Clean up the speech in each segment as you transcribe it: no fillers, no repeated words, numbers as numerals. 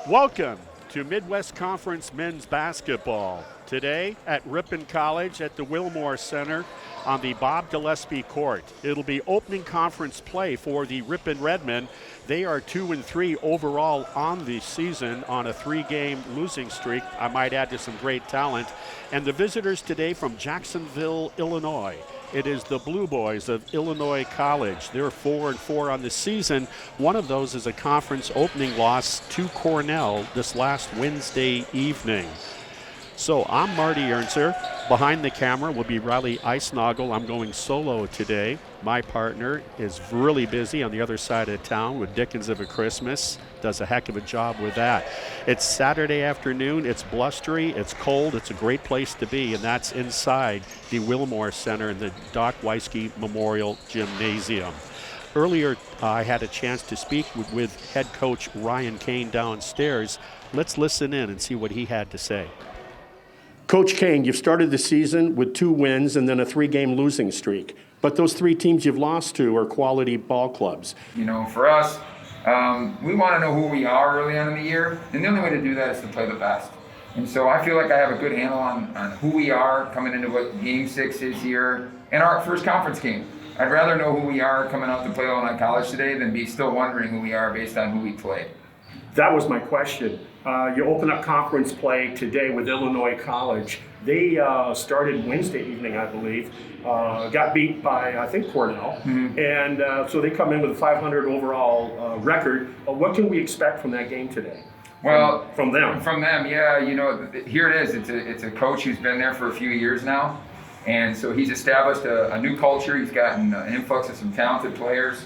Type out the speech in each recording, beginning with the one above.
Welcome to Midwest Conference men's basketball. Today at Ripon College at the Wilmore Center on the Bob Gillespie court. It'll be opening conference play for the Ripon Redmen. They are 2-3 overall on the season on a 3-game losing streak. I might add to some great talent. And the visitors today from Jacksonville, Illinois. It is the Blueboys of Illinois College. They're 4-4 on the season. One of those is a conference opening loss to Cornell this last Wednesday evening. So I'm Marty Ernser. Behind the camera will be Riley Eisnagel. I'm going solo today. My partner is really busy on the other side of town with Dickens of a Christmas. Does a heck of a job with that. It's Saturday afternoon. It's blustery. It's cold. It's a great place to be, and that's inside the Wilmore Center in the Doc Weisky Memorial Gymnasium. Earlier, I had a chance to speak with head coach Ryan Kane downstairs. Let's listen in and see what he had to say. Coach Kane, you've started the season with 2 wins and then a 3-game losing streak. But those 3 teams you've lost to are quality ball clubs. You know, for us, we want to know who we are early on in the year, and the only way to do that is to play the best. And so I feel like I have a good handle on who we are coming into what Game 6 is here and our first conference game. I'd rather know who we are coming out to play Illinois College today than be still wondering who we are based on who we played. That was my question. You open up conference play today with Illinois College. They started Wednesday evening, I believe. Got beat by, I think, Cornell. Mm-hmm. And so they come in with a 500 overall record. What can we expect from that game today? Well, from them. From them, yeah. You know, here it is. It's a coach who's been there for a few years now. And so he's established a new culture. He's gotten an influx of some talented players.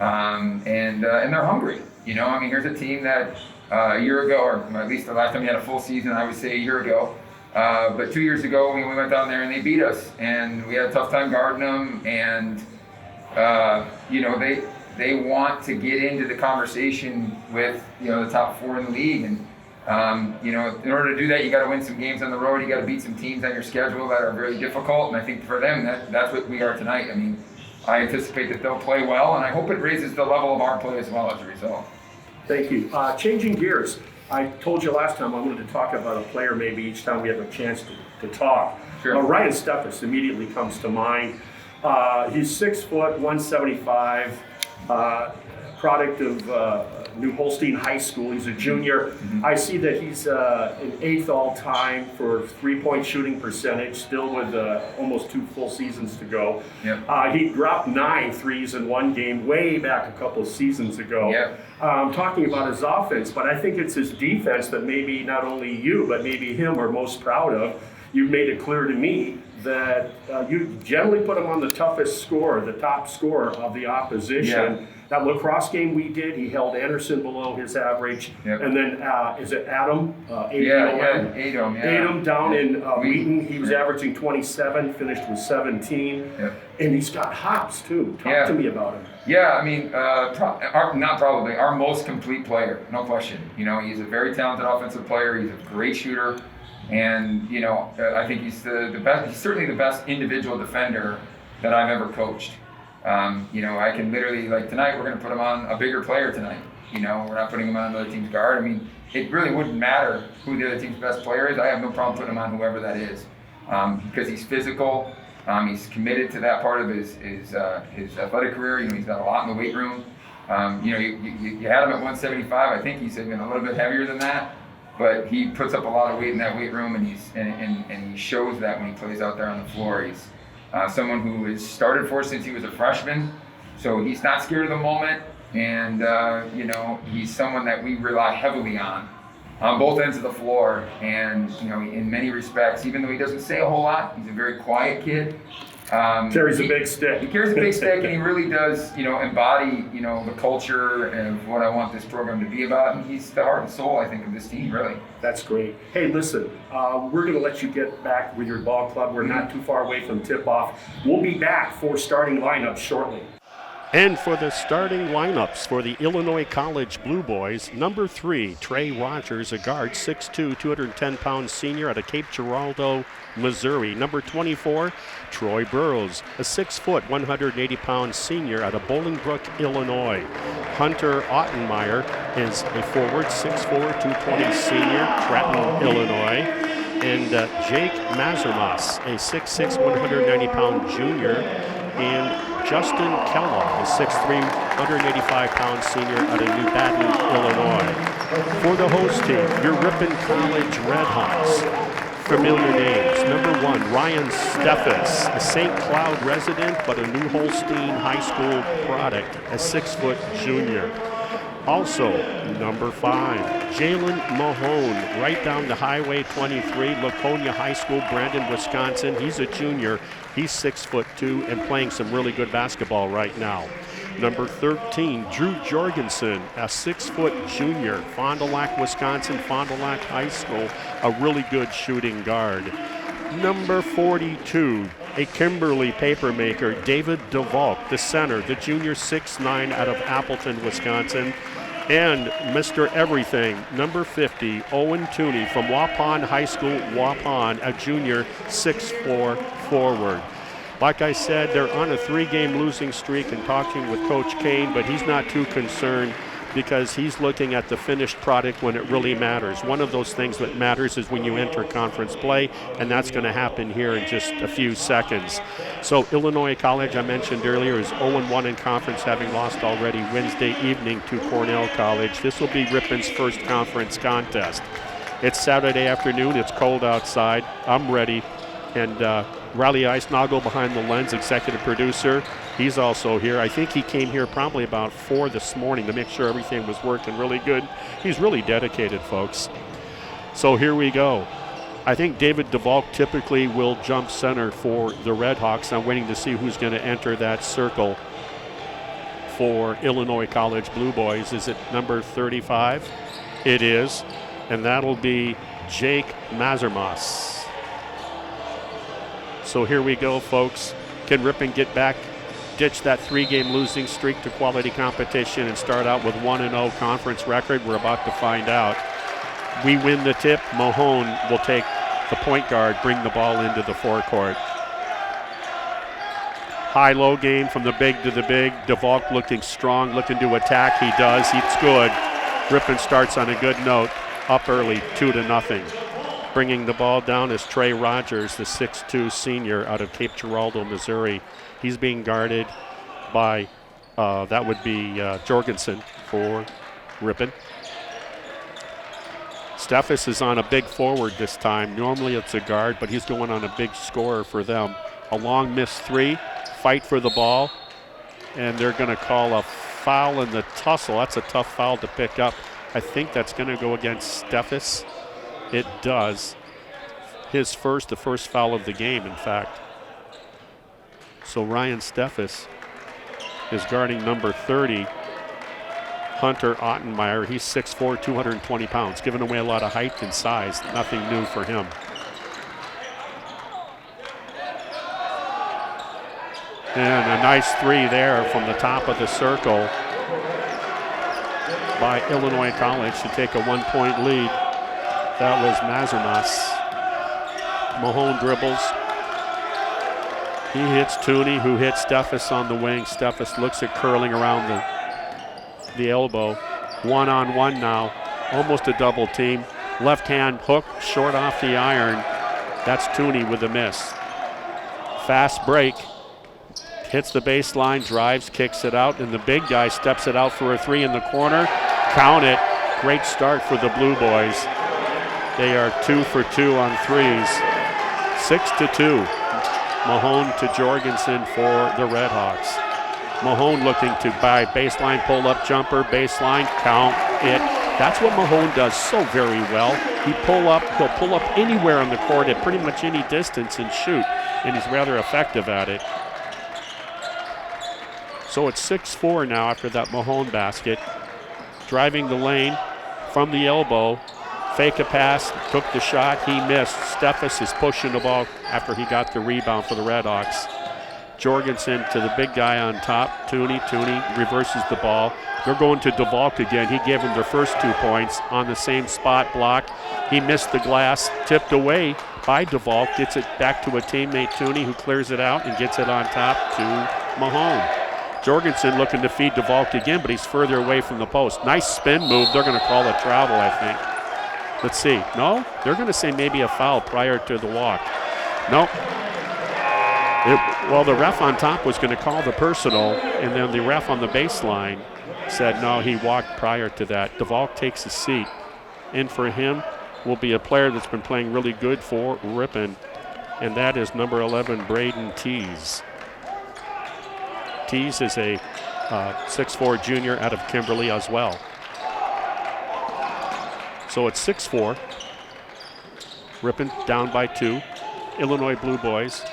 And they're hungry. You know, I mean, here's a team that a year ago, or at least the last time we had a full season, I would say a year ago. But 2 years ago, we went down there and they beat us, and we had a tough time guarding them. And you know, they want to get into the conversation with, you know, the top 4 in the league. And you know, in order to do that, you got to win some games on the road. You got to beat some teams on your schedule that are very difficult. And I think for them, that's what we are tonight. I mean, I anticipate that they'll play well, and I hope it raises the level of our play as well as a result. Thank you. Changing gears, I told you last time I wanted to talk about a player maybe each time we have a chance to talk. Sure. Ryan Steffes immediately comes to mind. He's 6 foot, 175, product of New Holstein High School. He's a junior. Mm-hmm. I see that he's an 8th all-time for 3-point shooting percentage, still with almost 2 full seasons to go. Yep. He dropped 9 threes in one game way back a couple of seasons ago. Yep. Talking about his offense, but I think it's his defense that maybe not only you, but maybe him are most proud of. You've made it clear to me that you generally put him on the toughest scorer, the top scorer of the opposition. Yeah. That lacrosse game we did, he held Anderson below his average. Yep. And then, is it Adam? Adam down in Wheaton. He was averaging 27, finished with 17. Yep. And he's got hops, too. Talk to me about him. Yeah, I mean, our most complete player, no question. You know, he's a very talented offensive player. He's a great shooter. And, you know, I think he's the best. He's certainly the best individual defender that I've ever coached. You know, I can literally, like tonight, we're going to put him on a bigger player tonight. You know, we're not putting him on another team's guard. I mean, it really wouldn't matter who the other team's best player is. I have no problem putting him on whoever that is, because he's physical. He's committed to that part of his athletic career. You know, he's done a lot in the weight room. You know, you had him at 175. I think he's even a little bit heavier than that, but he puts up a lot of weight in that weight room, and he shows that when he plays out there on the floor. He's someone who has started for us since he was a freshman, so he's not scared of the moment, and you know, he's someone that we rely heavily on both ends of the floor. And you know, in many respects, even though he doesn't say a whole lot, he's a very quiet kid. Carries a big stick. He carries a big stick, and he really does, you know, embody, you know, the culture of what I want this program to be about. And he's the heart and soul, I think, of this team, really. That's great. Hey, listen, we're going to let you get back with your ball club. We're not too far away from tip-off. We'll be back for starting lineup shortly. And for the starting lineups for the Illinois College Blueboys, number 3, Trey Rogers, a guard, 6'2", 210-pound senior out of Cape Girardeau, Missouri. Number 24, Troy Burrows, a 6', 180-pound senior out of Bolingbrook, Illinois. Hunter Ottenmeyer is a forward, 6'4", 220 senior, Trenton, Illinois. And Jake Mazurmas, a 6'6", 190-pound junior. And Justin Kellogg, a 6'3", 185-pound senior out of New Baden, Illinois. For the host team, your Ripon College Redhawks. Familiar names. Number 1, Ryan Steffes, a St. Cloud resident but a New Holstein High School product, a 6-foot junior. Also, number 5, Jalen Mahone, right down the Highway 23, Laconia High School, Brandon, Wisconsin. He's a junior. He's 6'2" and playing some really good basketball right now. Number 13, Drew Jorgensen, a 6-foot junior, Fond du Lac, Wisconsin, Fond du Lac High School, a really good shooting guard. Number 42, a Kimberly papermaker, David DeValk, the center, the junior, 6'9", out of Appleton, Wisconsin. And Mr. Everything, number 50, Owen Tooney from Waupun High School, Waupun, a junior, 6'4", forward. Like I said, they're on a 3-game losing streak and talking with Coach Kane, but he's not too concerned because he's looking at the finished product when it really matters. One of those things that matters is when you enter conference play, and that's going to happen here in just a few seconds. So Illinois College, I mentioned earlier, is 0-1 in conference, having lost already Wednesday evening to Cornell College. This will be Ripon's first conference contest. It's Saturday afternoon. It's cold outside. I'm ready. And Riley Eisnagel behind the lens, executive producer. He's also here. I think he came here probably about 4 this morning to make sure everything was working really good. He's really dedicated, folks. So here we go. I think David DeValk typically will jump center for the Redhawks. I'm waiting to see who's going to enter that circle for Illinois College Blueboys. Is it number 35? It is. And that'll be Jake Mazurmas. So here we go, folks. Can Ripon get back, ditch that 3-game losing streak to quality competition and start out with 1-0 conference record? We're about to find out. We win the tip. Mahone will take the point guard, bring the ball into the forecourt. High-low game from the big to the big. DeValk looking strong, looking to attack. He does. It's good. Ripon starts on a good note, up early, 2-0. Bringing the ball down is Trey Rogers, the 6'2" senior out of Cape Girardeau, Missouri. He's being guarded by, that would be Jorgensen for Ripon. Steffes is on a big forward this time. Normally it's a guard, but he's going on a big scorer for them. A long missed 3, fight for the ball, and they're going to call a foul in the tussle. That's a tough foul to pick up. I think that's going to go against Steffes. It does. The first foul of the game, in fact. So Ryan Steffes is guarding number 30, Hunter Ottenmeyer. He's 6'4", 220 pounds, giving away a lot of height and size. Nothing new for him. And a nice 3 there from the top of the circle by Illinois College to take a 1-point lead. That was Mazurmas. Mahone dribbles. He hits Tooney, who hits Steffes on the wing. Steffes looks at curling around the elbow. 1-on-1 now. Almost a double team. Left hand hook, short off the iron. That's Tooney with a miss. Fast break. Hits the baseline, drives, kicks it out, and the big guy steps it out for a 3 in the corner. Count it. Great start for the Blueboys. They are 2 for 2 on 3s. 6-2. Mahone to Jorgensen for the Redhawks. Mahone looking to buy baseline pull-up jumper, baseline, count it. That's what Mahone does so very well. He'll pull up anywhere on the court at pretty much any distance and shoot, and he's rather effective at it. So it's 6-4 now after that Mahone basket. Driving the lane from the elbow. Fake a pass, took the shot, he missed. Steffes is pushing the ball after he got the rebound for the Redhawks. Jorgensen to the big guy on top, Tooney. Tooney reverses the ball. They're going to DeValk again. He gave them their first 2 points on the same spot block. He missed the glass, tipped away by DeValk, gets it back to a teammate, Tooney, who clears it out and gets it on top to Mahone. Jorgensen looking to feed DeValk again, but he's further away from the post. Nice spin move. They're going to call a travel, I think. Let's see. No? They're going to say maybe a foul prior to the walk. Nope. Well, the ref on top was going to call the personal, and then the ref on the baseline said no, he walked prior to that. DeValk takes a seat. In for him will be a player that's been playing really good for Ripon, and that is number 11, Braden Tees. Tees is a 6'4" junior out of Kimberly as well. So it's 6-4. Ripon down by 2. Illinois Blueboys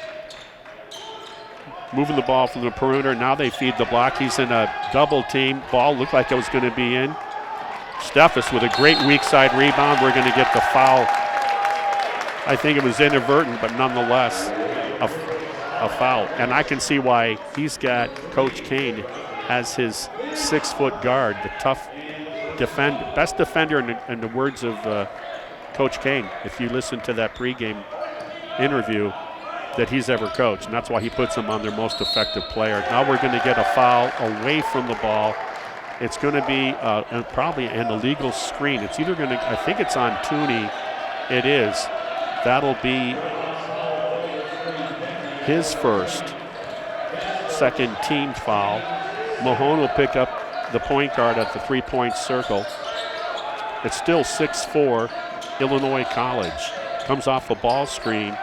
moving the ball from the perimeter. Now they feed the block. He's in a double team. Ball looked like it was going to be in. Steffes with a great weak side rebound. We're going to get the foul. I think it was inadvertent, but nonetheless a foul. And I can see why he's got Coach Kane as his 6-foot guard, the tough best defender in the words of Coach Kane, if you listen to that pregame interview, that he's ever coached. And that's why he puts him on their most effective player. Now we're going to get a foul away from the ball. It's going to be probably an illegal screen. It's either going to, I think it's on Tooney. It is. That'll be his first, second team foul. Mahone will pick up the point guard at the three-point circle. It's still 6-4, Illinois College. Comes off a ball screen.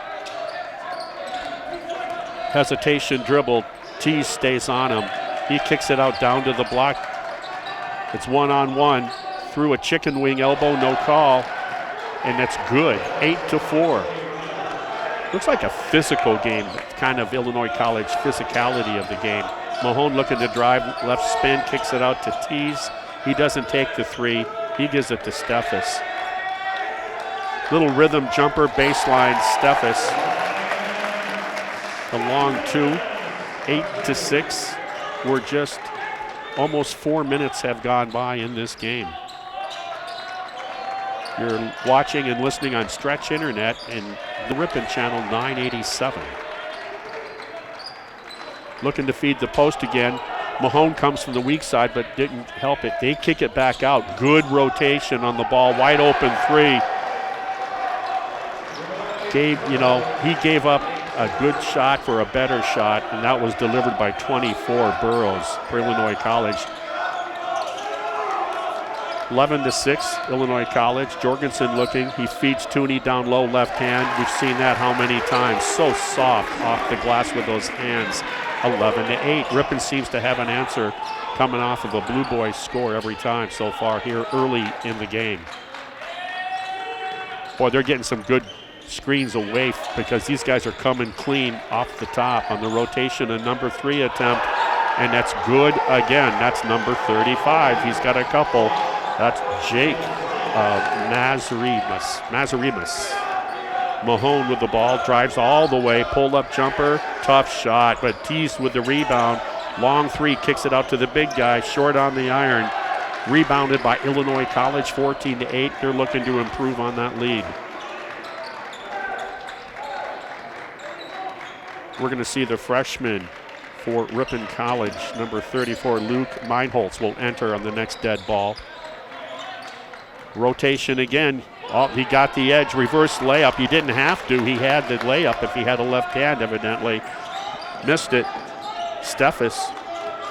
Hesitation dribble. Tees stays on him. He kicks it out down to the block. It's one-on-one. Through a chicken wing elbow, no call. And that's good. 8-4. Looks like a physical game, kind of Illinois College physicality of the game. Mahone looking to drive, left spin, kicks it out to Tees. He doesn't take the three. He gives it to Steffes. Little rhythm jumper, baseline, Steffes. A long 2, 8-6. We're just almost 4 minutes have gone by in this game. You're watching and listening on Stretch Internet and the Ripon Channel 987. Looking to feed the post again. Mahone comes from the weak side but didn't help it. They kick it back out. Good rotation on the ball. Wide open three. He gave up a good shot for a better shot, and that was delivered by 24 Burrows for Illinois College. 11-6, Illinois College. Jorgensen looking. He feeds Tooney down low, left hand. We've seen that how many times? So soft off the glass with those hands. 11-8. Ripon seems to have an answer coming off of a Blue Boys score every time so far here early in the game. Boy, they're getting some good screens away because these guys are coming clean off the top on the rotation. A number 3 attempt, and that's good again. That's number 35. He's got a couple. That's Jake Mazarimas. Mahone with the ball, drives all the way, pull-up jumper, tough shot, but Tees with the rebound. Long 3, kicks it out to the big guy, short on the iron. Rebounded by Illinois College, 14-8. They're looking to improve on that lead. We're going to see the freshman for Ripon College, number 34, Luke Meinholz, will enter on the next dead ball. Rotation again. Oh, he got the edge. Reverse layup. He didn't have to. He had the layup if he had a left hand, evidently. Missed it. Steffes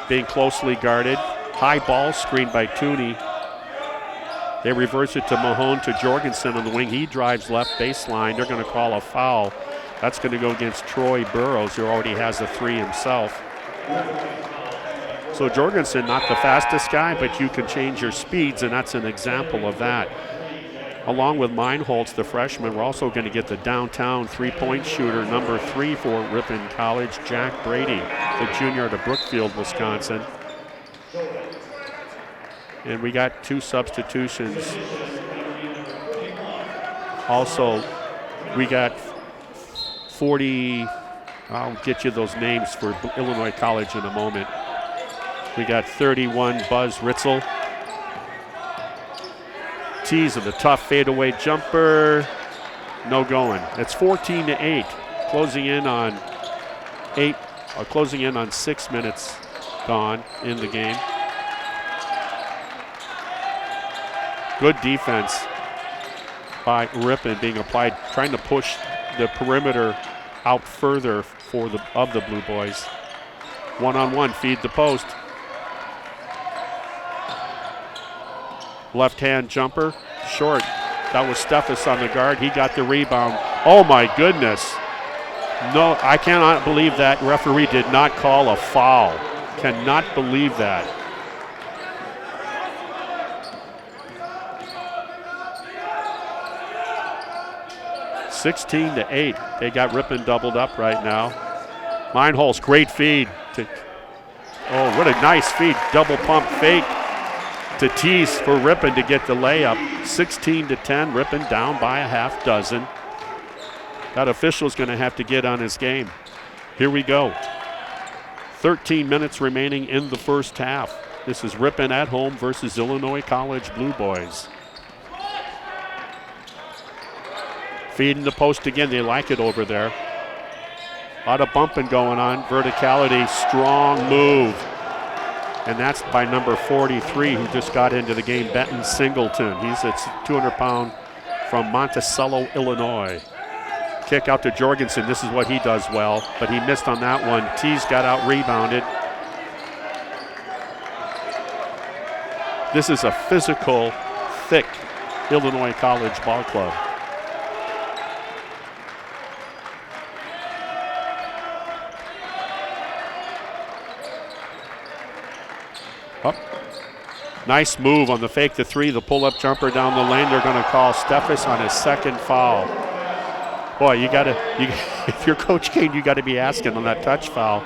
being closely guarded. High ball screen by Tooney. They reverse it to Mahone to Jorgensen on the wing. He drives left baseline. They're going to call a foul. That's going to go against Troy Burrows, who already has a 3 himself. So Jorgensen, not the fastest guy, but you can change your speeds, and that's an example of that. Along with Meinholz, the freshman, we're also going to get the downtown three-point shooter, number 3 for Ripon College, Jack Brady, the junior out of Brookfield, Wisconsin. And we got 2 substitutions. Also, we got I'll get you those names for Illinois College in a moment. We got 31, Buzz Ritzel. Tees of the tough fadeaway jumper. No going. It's 14-8. Closing in on 6 minutes gone in the game. Good defense by Ripon being applied, trying to push the perimeter out further for the Blue Boys. One-on-one, feed the post. Left-hand jumper, short. That was Steffes on the guard. He got the rebound. Oh my goodness. No, I cannot believe that referee did not call a foul. Cannot believe that. (16-8). They got Ripon doubled up right now. Meinholz, great feed. Oh, what a nice feed. Double pump fake to Tease for Ripon to get the layup. 16-10. Ripon down by a half dozen. That official's going to have to get on his game. Here we go. 13 minutes remaining in the first half. This is Ripon at home versus Illinois College Blueboys. Feeding the post again. They like it over there. A lot of bumping going on. Verticality, strong move. And that's by number 43 who just got into the game, Benton Singleton. He's a 200-pound from Monticello, Illinois. Kick out to Jorgensen. This is what he does well, but he missed on that one. Tees got out rebounded. This is a physical, thick Illinois College ball club. Up. Nice move on the fake the three, the pull-up jumper down the lane. They're going to call Steffes on his second foul. Boy, if you're Coach Kane, you got to be asking on that touch foul.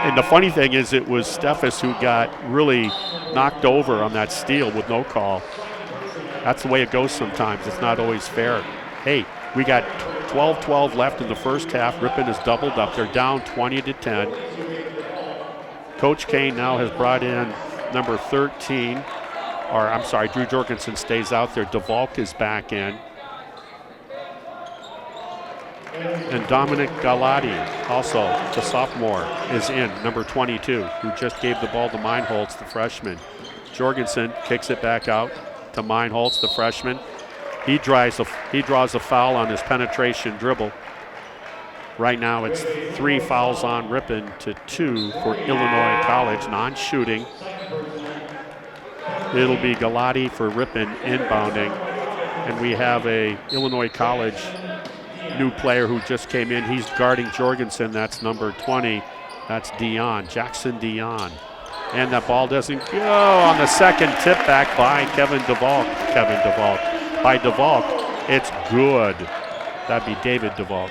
And the funny thing is, it was Steffes who got really knocked over on that steal with no call. That's the way it goes sometimes. It's not always fair. Hey, we got 12-12 left in the first half. Ripon is doubled up. They're down 20-10. Coach Kane now has brought in number 13, or I'm sorry, Drew Jorgensen stays out there. DeValk is back in. And Dominic Galati, also the sophomore, is in, number 22, who just gave the ball to Meinholz, the freshman. Jorgensen kicks it back out to Meinholz, the freshman. He draws a foul on his penetration dribble. Right now it's 3 fouls on Ripon to 2 for Illinois College, non-shooting. It'll be Galati for Ripon inbounding. And we have a Illinois College new player who just came in. He's guarding Jorgensen. That's number 20. That's Jackson Dion. And that ball doesn't go on the second tip back by By DeValk, it's good. That'd be David DeValk.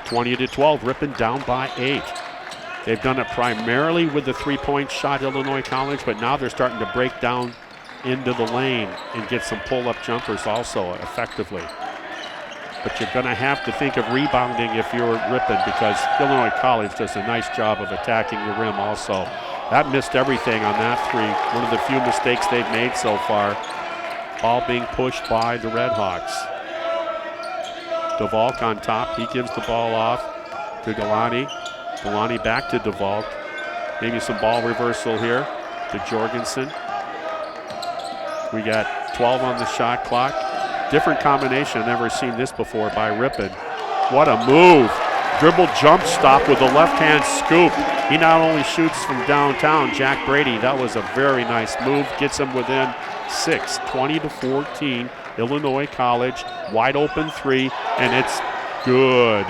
20-12, Ripon down by 8. They've done it primarily with the three-point shot, Illinois College, but now they're starting to break down into the lane and get some pull-up jumpers also effectively. But you're going to have to think of rebounding if you're Ripon, because Illinois College does a nice job of attacking the rim also. That missed everything on that three. One of the few mistakes they've made so far. Ball being pushed by the Redhawks. DeValk on top. He gives the ball off to Galani. Galani back to DeValk. Maybe some ball reversal here to Jorgensen. We got 12 on the shot clock. Different combination. I've never seen this before by Ripon. What a move. Dribble jump stop with a left-hand scoop. He not only shoots from downtown, Jack Brady. That was a very nice move. Gets him within 6, 20-14. Illinois College, wide open three, and it's good.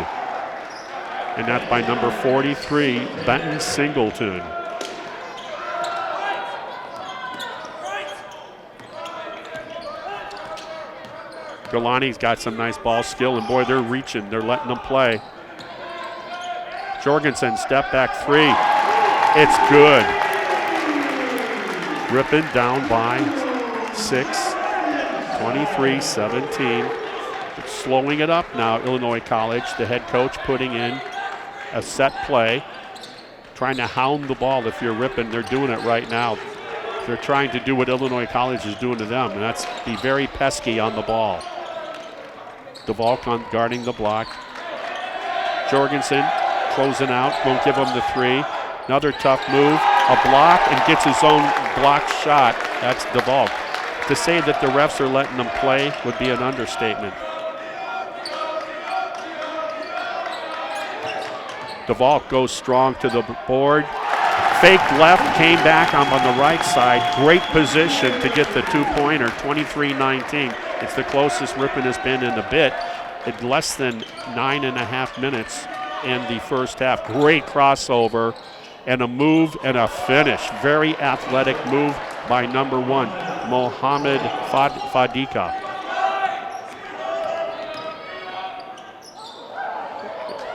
And that's by number 43, Benton Singleton. Galani's got some nice ball skill, and boy, they're reaching. They're letting them play. Jorgensen, step back three. It's good. Ripon down by 6, 23-17. Slowing it up now, Illinois College. The head coach putting in a set play, trying to hound the ball. If you're Ripon, they're doing it right now. They're trying to do what Illinois College is doing to them, and that's be very pesky on the ball. DeValk guarding the block. Jorgensen closing out, won't give him the three. Another tough move, a block, and gets his own block shot. That's DeValk. To say that the refs are letting them play would be an understatement. DeValk goes strong to the board. Fake left, came back on the right side. Great position to get the two-pointer, 23-19. It's the closest Ripon has been in a bit. At less than 9.5 minutes in the first half. Great crossover and a move and a finish. Very athletic move by number 1, Mohammed Fadika.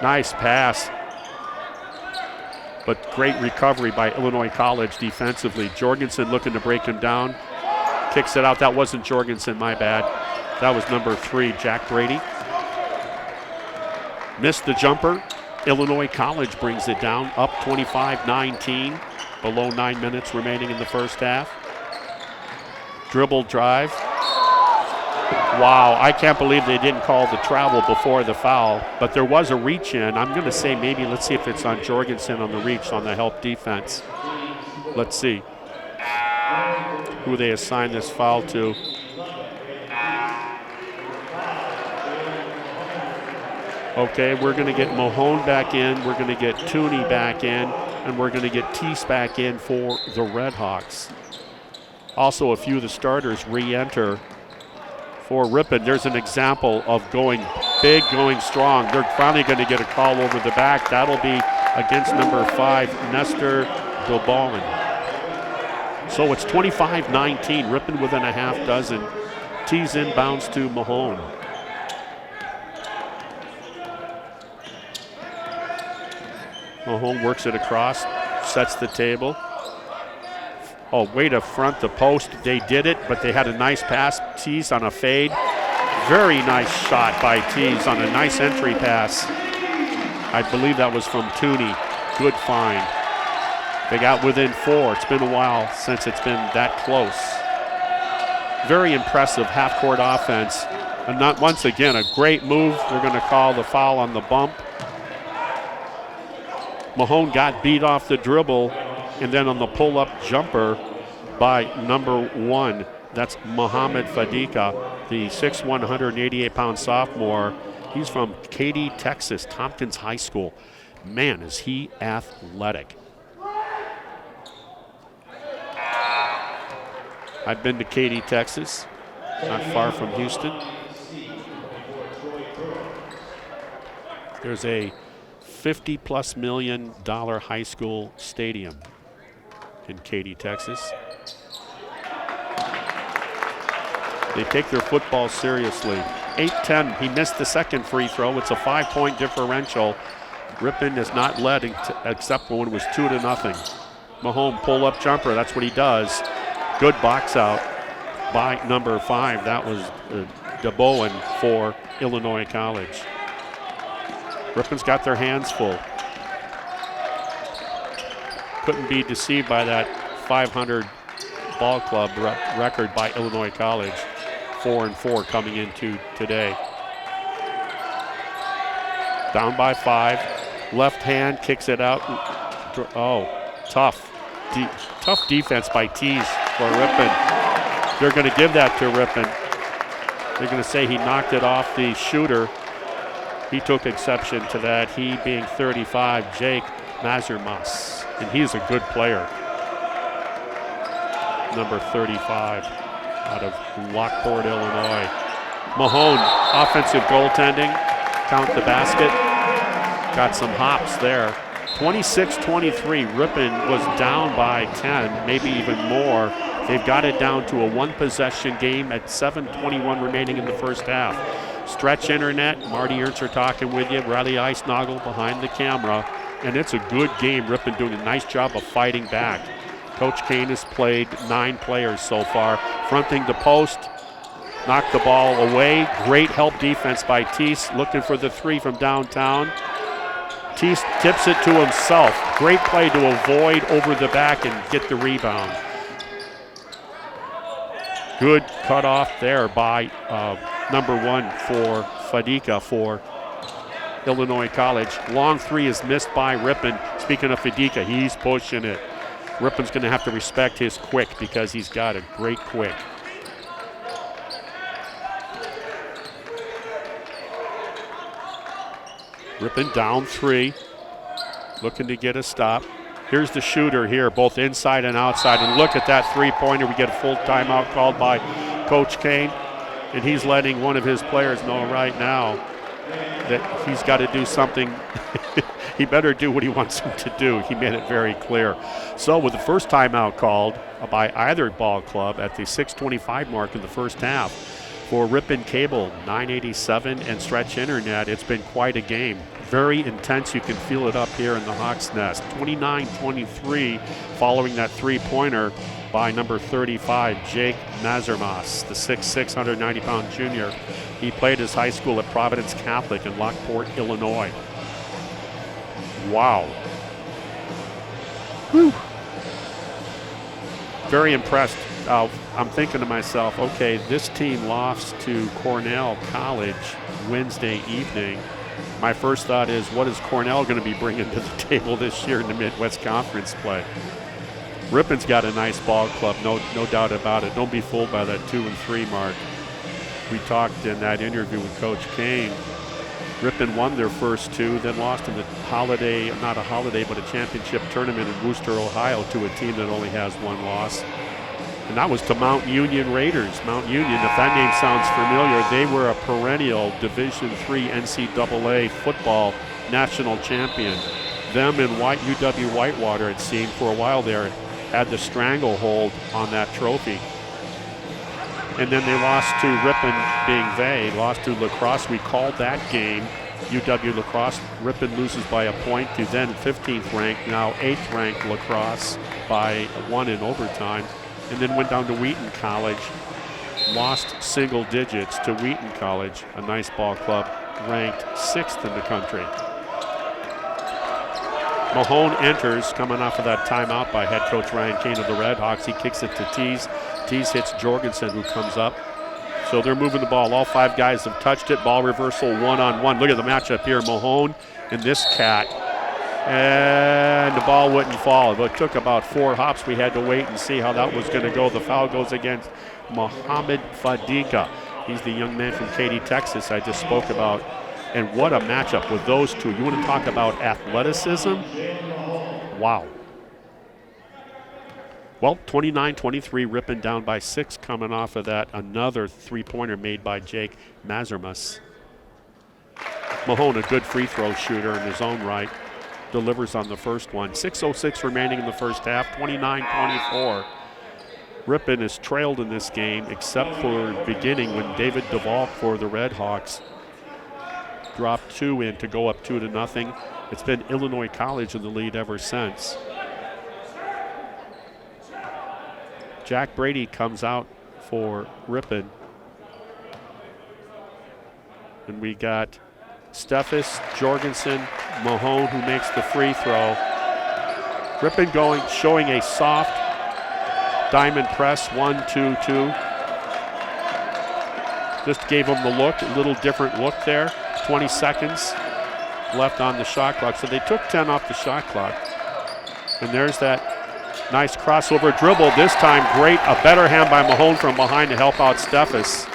Nice pass. But great recovery by Illinois College defensively. Jorgensen looking to break him down. Kicks it out. That wasn't Jorgensen, my bad. That was number 3, Jack Brady. Missed the jumper. Illinois College brings it down, up 25-19. Below 9 minutes remaining in the first half. Dribble drive. Wow, I can't believe they didn't call the travel before the foul, but there was a reach in. I'm going to say maybe, let's see if it's on Jorgensen on the reach on the help defense. Let's see who they assign this foul to. Okay, we're going to get Mahone back in, we're going to get Tooney back in, and we're going to get Teese back in for the Redhawks. Also, a few of the starters re-enter for Ripon. There's an example of going big, going strong. They're finally going to get a call over the back. That'll be against number 5, Nestor Dobalin. So it's 25-19, Ripon within a half dozen. Tease inbounds to Mahone. Mahone works it across, sets the table. Oh, way to front the post. They did it, but they had a nice pass. Tease on a fade. Very nice shot by Tease on a nice entry pass. I believe that was from Tooney. Good find. They got within 4. It's been a while since it's been that close. Very impressive half-court offense. And not once again, a great move. We're going to call the foul on the bump. Mahone got beat off the dribble, and then on the pull-up jumper by number 1. That's Mohammed Fadika, the 6'1", 188-pound sophomore. He's from Katy, Texas, Tompkins High School. Man, is he athletic. I've been to Katy, Texas, not far from Houston. There's a $50+ million high school stadium in Katy, Texas. They take their football seriously. 8-10, he missed the second free throw. It's a 5-point differential. Ripon has not led except when it was 2-0. Mahone pull-up jumper, that's what he does. Good box out by number 5. That was DeBowen for Illinois College. Ripon's got their hands full. Couldn't be deceived by that 500 ball club record by Illinois College. 4-4 coming into today. Down by 5. Left hand kicks it out. Oh, tough. Tough defense by Tease for Ripon. They're going to give that to Ripon. They're going to say he knocked it off the shooter. He took exception to that, he being 35, Jake Mazurmas. And he's a good player. Number 35 out of Lockport, Illinois. Mahone, offensive goaltending. Count the basket. Got some hops there. 26-23, Ripon was down by 10, maybe even more. They've got it down to a one-possession game at 7:21 remaining in the first half. Stretch Internet, Marty Ernster talking with you, Riley Eisnagel behind the camera, and it's a good game. Ripon doing a nice job of fighting back. Coach Kane has played 9 players so far. Fronting the post, knocked the ball away. Great help defense by Teese, looking for the 3 from downtown. tips it to himself. Great play to avoid over the back and get the rebound. Good cut off there by number 1 for Fadika for Illinois College. Long three is missed by Ripon. Speaking of Fadika, he's pushing it. Ripon's going to have to respect his quick because he's got a great quick. Ripon down 3, looking to get a stop. Here's the shooter here, both inside and outside. And look at that three-pointer. We get a full timeout called by Coach Kane. And he's letting one of his players know right now that he's got to do something. He better do what he wants him to do. He made it very clear. So with the first timeout called by either ball club at the 6:25 mark in the first half, for Ripon Cable, 987 and Stretch Internet, it's been quite a game. Very intense. You can feel it up here in the Hawks Nest. 29-23 following that three-pointer by number 35, Jake Mazermas, the 6'6", 190-pound junior. He played his high school at Providence Catholic in Lockport, Illinois. Wow. Whew. Very impressed. I'm thinking to myself, okay, this team lost to Cornell College Wednesday evening. My first thought is, what is Cornell going to be bringing to the table this year in the Midwest Conference play? Ripon's got a nice ball club, no doubt about it. Don't be fooled by that 2 and 3 mark. We talked in that interview with Coach Kane. Ripon won their first 2, then lost in the holiday, not a holiday, but a championship tournament in Wooster, Ohio, to a team that only has 1 loss. And that was to Mount Union Raiders. Mount Union, if that name sounds familiar, they were a perennial Division III NCAA football national champion. Them and UW Whitewater, it seemed, for a while there, had the stranglehold on that trophy. And then they lost to Ripon, being they lost to La Crosse. We called that game UW La Crosse. Ripon loses by a point to then 15th ranked, now 8th ranked La Crosse by 1 in overtime. And then went down to Wheaton College, lost single digits to Wheaton College, a nice ball club, ranked 6th in the country. Mahone enters, coming off of that timeout by head coach Ryan Kane of the Redhawks. He kicks it to Tees. Tees hits Jorgensen, who comes up. So they're moving the ball. All 5 guys have touched it. Ball reversal 1-on-1. Look at the matchup here. Mahone and this cat. And the ball wouldn't fall. But it took about 4 hops. We had to wait and see how that was going to go. The foul goes against Mohamed Fadika. He's the young man from Katy, Texas I just spoke about. And what a matchup with those two. You want to talk about athleticism? Wow. Well, 29-23, Ripon down by 6 coming off of that. Another three-pointer made by Jake Mazermas. Mahone, a good free throw shooter in his own right, delivers on the first one. 6:06 remaining in the first half, 29-24. Ripon is trailed in this game except for beginning when David Duvall for the Redhawks dropped 2 in to go up 2-0. It's been Illinois College in the lead ever since. Jack Brady comes out for Ripon. And we got Steffes, Jorgensen, Mahone, who makes the free throw. Ripon showing a soft diamond press, 1-2-2. Just gave them the look, a little different look there. 20 seconds left on the shot clock. So they took 10 off the shot clock. And there's that nice crossover dribble. This time great, a better hand by Mahone from behind to help out Steffes.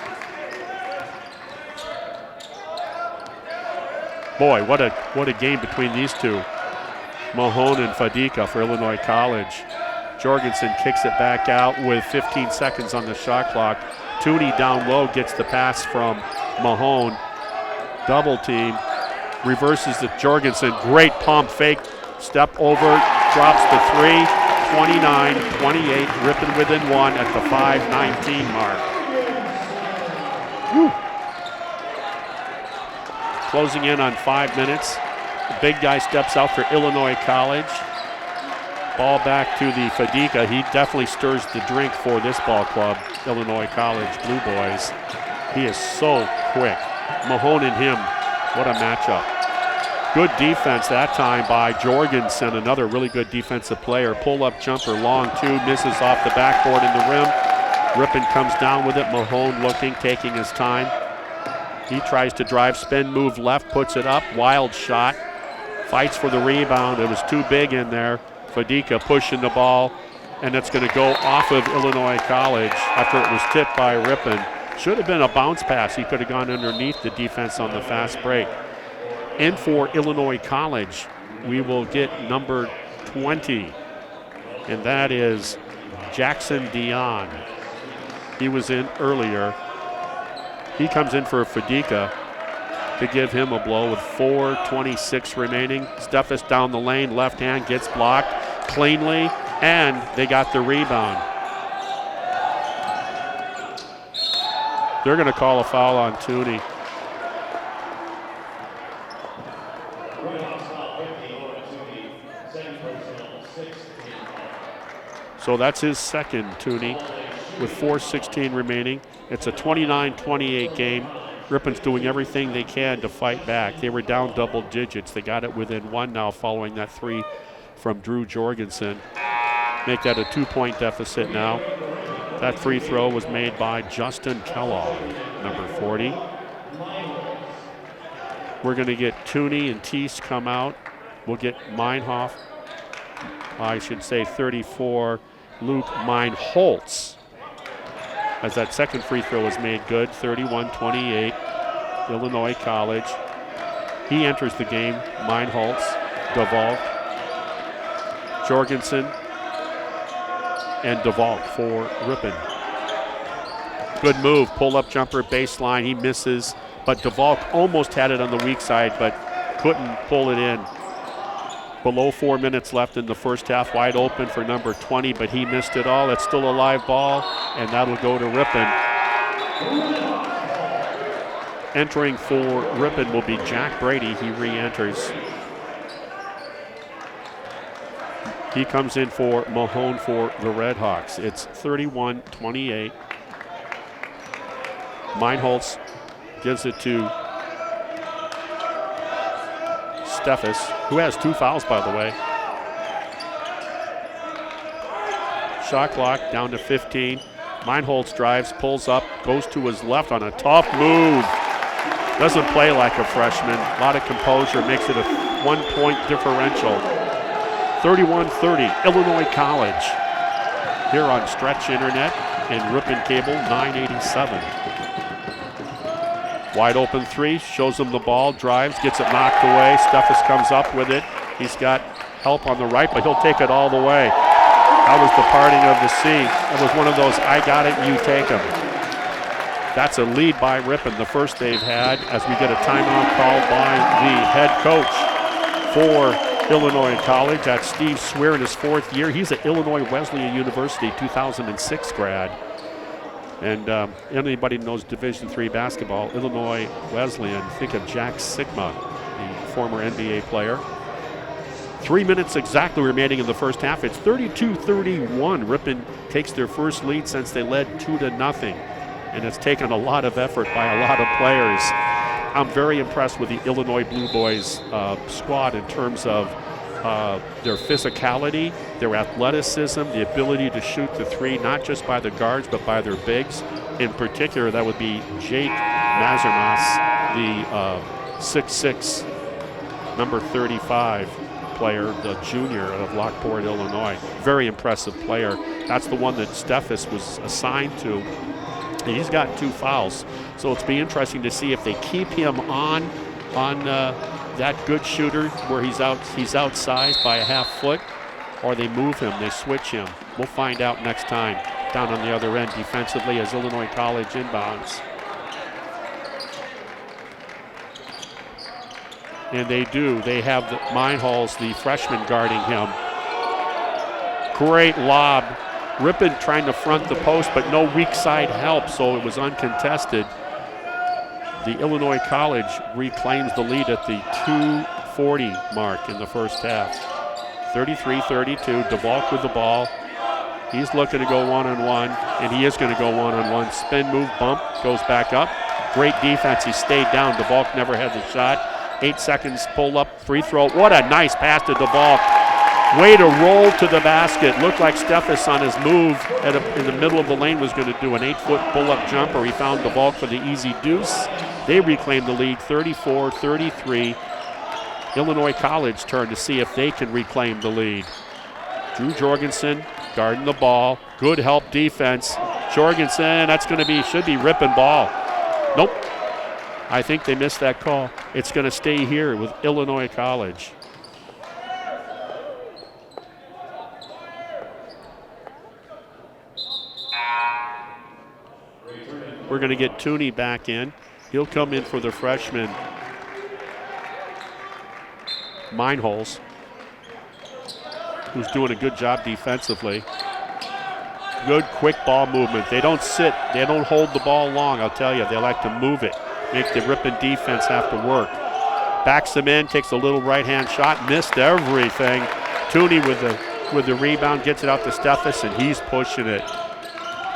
Boy, what a game between these two. Mahone and Fadika for Illinois College. Jorgensen kicks it back out with 15 seconds on the shot clock. Tootie down low gets the pass from Mahone. Double team, reverses to Jorgensen. Great pump fake, step over, drops the 3. 29-28, Ripon within 1 at the 5:19 mark. Woo. Closing in on 5 minutes. The big guy steps out for Illinois College. Ball back to the Fadika. He definitely stirs the drink for this ball club, Illinois College Blueboys. He is so quick. Mahone and him, what a matchup. Good defense that time by Jorgensen, another really good defensive player. Pull-up jumper, long two, misses off the backboard in the rim. Ripon comes down with it. Mahone looking, taking his time. He tries to drive, spin, move left, puts it up. Wild shot. Fights for the rebound. It was too big in there. Fadika pushing the ball, and it's going to go off of Illinois College after it was tipped by Ripon. Should have been a bounce pass. He could have gone underneath the defense on the fast break. In for Illinois College, we will get number 20, and that is Jackson Dion. He was in earlier. He comes in for Fadika to give him a blow with 4:26 remaining. Steffes down the lane, left hand gets blocked cleanly, and they got the rebound. They're going to call a foul on Tooney. So that's his second, Tooney, with 4:16 remaining. It's a 29-28 game. Ripon's doing everything they can to fight back. They were down double digits. They got it within one now following that three from Drew Jorgensen. Make that a 2-point deficit now. That free throw was made by Justin Kellogg, number 40. We're going to get Tooney and Teese come out. We'll get Meinhof, I should say 34, Luke Meinholtz, as that second free throw is made good, 31-28, Illinois College. He enters the game, Meinholtz, DeValk, Jorgensen, and DeValk for Ripon. Good move, pull-up jumper, baseline, he misses, but DeValk almost had it on the weak side, but couldn't pull it in. Below 4 minutes left in the first half, wide open for number 20, but he missed it all. It's still a live ball, and that'll go to Ripon. Entering for Ripon will be Jack Brady. He re-enters. He comes in for Mahone for the Redhawks. It's 31-28. Meinholtz gives it to Steffes, who has 2 fouls, by the way. Shot clock down to 15. Meinholtz drives, pulls up, goes to his left on a tough move. Doesn't play like a freshman. A lot of composure, makes it a 1-point differential. 31-30, Illinois College. Here on Stretch Internet and Ripon Cable 987. Wide open three, shows him the ball, drives, gets it knocked away. Steffes comes up with it. He's got help on the right, but he'll take it all the way. That was the parting of the sea. It was one of those, I got it, you take him. That's a lead by Ripon, the first they've had, as we get a timeout called by the head coach for Illinois College. That's Steve Swear in his 4th year. He's at Illinois Wesleyan University, 2006 grad. And anybody who knows Division III basketball, Illinois Wesleyan, think of Jack Sigma, the former NBA player. 3 minutes exactly remaining in the first half. It's 32-31. Ripon takes their first lead since they led 2-0. And it's taken a lot of effort by a lot of players. I'm very impressed with the Illinois Blueboys squad in terms of their physicality, their athleticism, the ability to shoot the three, not just by the guards, but by their bigs. In particular, that would be Jake Mazermas, the 6'6", number 35 player, the junior of Lockport, Illinois. Very impressive player. That's the one that Steffes was assigned to. And he's got 2 fouls. So it's be interesting to see if they keep him on that good shooter where he's outsized by a half foot, or they move him, they switch him. We'll find out next time down on the other end defensively as Illinois College inbounds. And they do. They have the Meinholtz, the freshman, guarding him. Great lob. Ripon trying to front the post, but no weak side help, so it was uncontested. The Illinois College reclaims the lead at the 2:40 mark in the first half. 33-32, DeValk with the ball. He's looking to go one-on-one, and he is going to go one-on-one. Spin move, bump, goes back up. Great defense, he stayed down. DeValk never had the shot. 8 seconds, pull up, free throw. What a nice pass to DeValk. Way to roll to the basket. Looked like Steffes on his move in the middle of the lane was going to do an 8-foot pull-up jumper. He found DeValk for the easy deuce. They reclaimed the lead, 34-33. Illinois College turn to see if they can reclaim the lead. Drew Jorgensen guarding the ball. Good help defense. Jorgensen, should be Ripon ball. Nope. I think they missed that call. It's going to stay here with Illinois College. We're going to get Tooney back in. He'll come in for the freshman Meinholz, who's doing a good job defensively. Good quick ball movement. They don't sit. They don't hold the ball long, I'll tell you. They like to move it, make the Ripon defense have to work. Backs them in, takes a little right-hand shot, missed everything. Tooney with the rebound, gets it out to Steffes, and he's pushing it.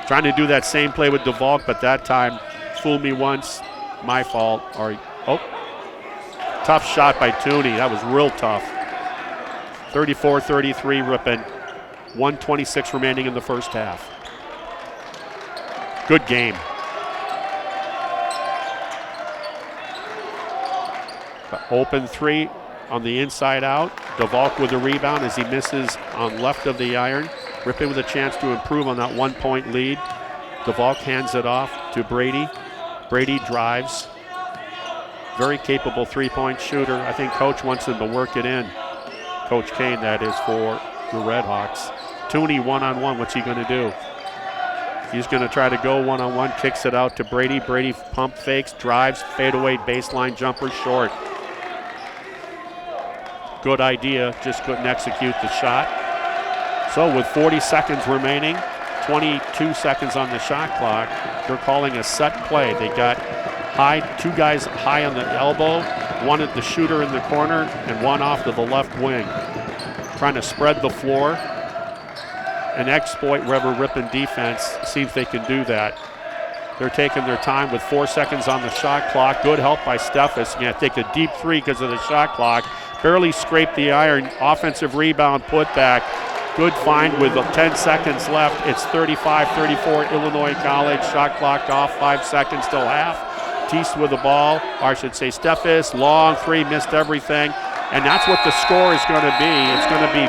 Trying to do that same play with DeValk, but that time, fool me once, my fault. Tough shot by Tooney. That was real tough. 34-33 Ripon. 1:26 remaining in the first half. Good game. Open three on the inside out. DeValk with a rebound as he misses on left of the iron. Ripon with a chance to improve on that 1-point lead. DeValk hands it off to Brady. Brady drives. Very capable three-point shooter. I think Coach wants him to work it in. Coach Kane, that is, for the Redhawks. Tooney one-on-one, what's he going to do? He's going to try to go one-on-one, kicks it out to Brady. Brady pump fakes, drives, fadeaway baseline jumper short. Good idea, just couldn't execute the shot. So with 40 seconds remaining, 22 seconds on the shot clock, they're calling a set play. They got two guys high on the elbow, one at the shooter in the corner, and one off to the left wing. Trying to spread the floor and exploit wherever Ripon defense sees they can do that. They're taking their time with 4 seconds on the shot clock. Good help by Steffes. Going to take a deep three because of the shot clock. Barely scraped the iron. Offensive rebound, put back. Good find with 10 seconds left. It's 35-34 Illinois College. Shot clock off, 5 seconds till half. Teese with the ball, or I should say Steffes. Long three, missed everything. And that's what the score is going to be. It's going to be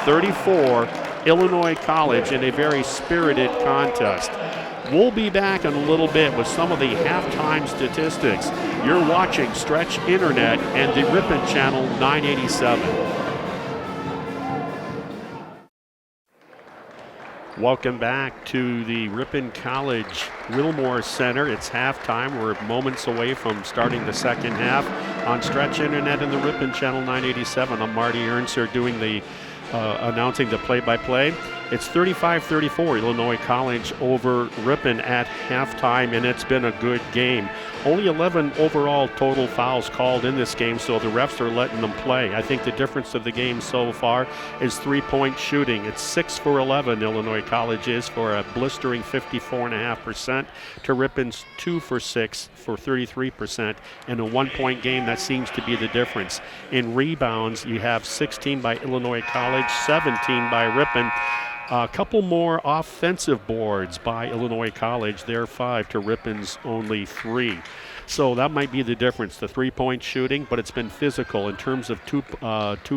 35-34 Illinois College in a very spirited contest. We'll be back in a little bit with some of the halftime statistics. You're watching Stretch Internet and the Ripon Channel 987. Welcome back to the Ripon College Wilmore Center. It's halftime. We're moments away from starting the second half on Stretch Internet and the Ripon Channel 987. I'm Marty Ernster doing the announcing the play-by-play. It's 35-34 Illinois College over Ripon at halftime, and it's been a good game. Only 11 overall total fouls called in this game, so the refs are letting them play. I think the difference of the game so far is three-point shooting. It's 6 for 11 Illinois College is for a blistering 54.5% to Ripon's 2 for 6 for 33%. In a one-point game, that seems to be the difference. In rebounds, you have 16 by Illinois College, 17 by Ripon. A couple more offensive boards by Illinois College. They're 5 to Ripon's only 3. So that might be the difference, the three-point shooting, but it's been physical. In terms of two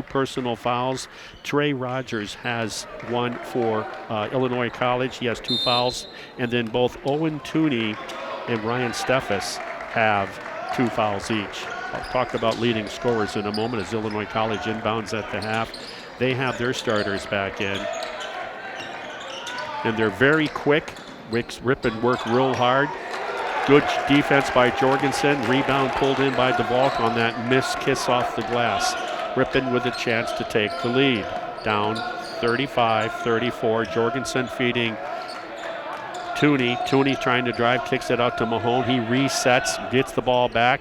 personal fouls, Trey Rogers has one for Illinois College. He has 2 fouls. And then both Owen Tooney and Ryan Steffes have 2 fouls each. I'll talk about leading scorers in a moment as Illinois College inbounds at the half. They have their starters back in. And they're very quick. Ripon work real hard. Good defense by Jorgensen. Rebound pulled in by DeValk on that missed kiss off the glass. Ripon with a chance to take the lead. Down 35-34. Jorgensen feeding Tooney. Tooney trying to drive, kicks it out to Mahone. He resets, gets the ball back.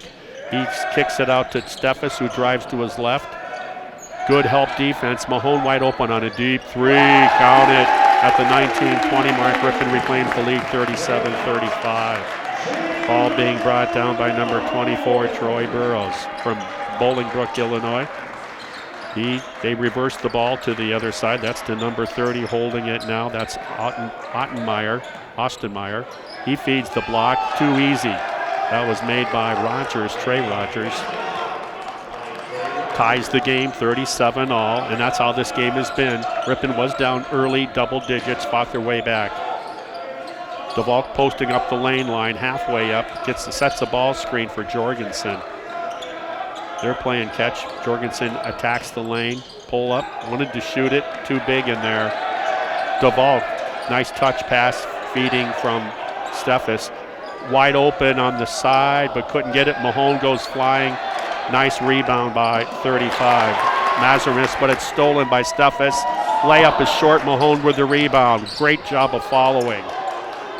He kicks it out to Steffes, who drives to his left. Good help defense. Mahone wide open on a deep three. Count it. At the 19-20 mark, Ripon reclaims the lead 37-35. Ball being brought down by number 24, Troy Burrows from Bolingbrook, Illinois. They reversed the ball to the other side. That's to number 30 holding it now. That's Austin Meyer. He feeds the block. Too easy. That was made by Rogers, Trey Rogers. Ties the game 37-all, and that's how this game has been. Ripon was down early, double digits, fought their way back. DeValk posting up the lane line, halfway up, sets the ball screen for Jorgensen. They're playing catch. Jorgensen attacks the lane, pull up, wanted to shoot it, too big in there. DeValk, nice touch pass, feeding from Steffes. Wide open on the side, but couldn't get it. Mahone goes flying. Nice rebound by 35. Mazurmis, but it's stolen by Steffes. Layup is short. Mahone with the rebound. Great job of following.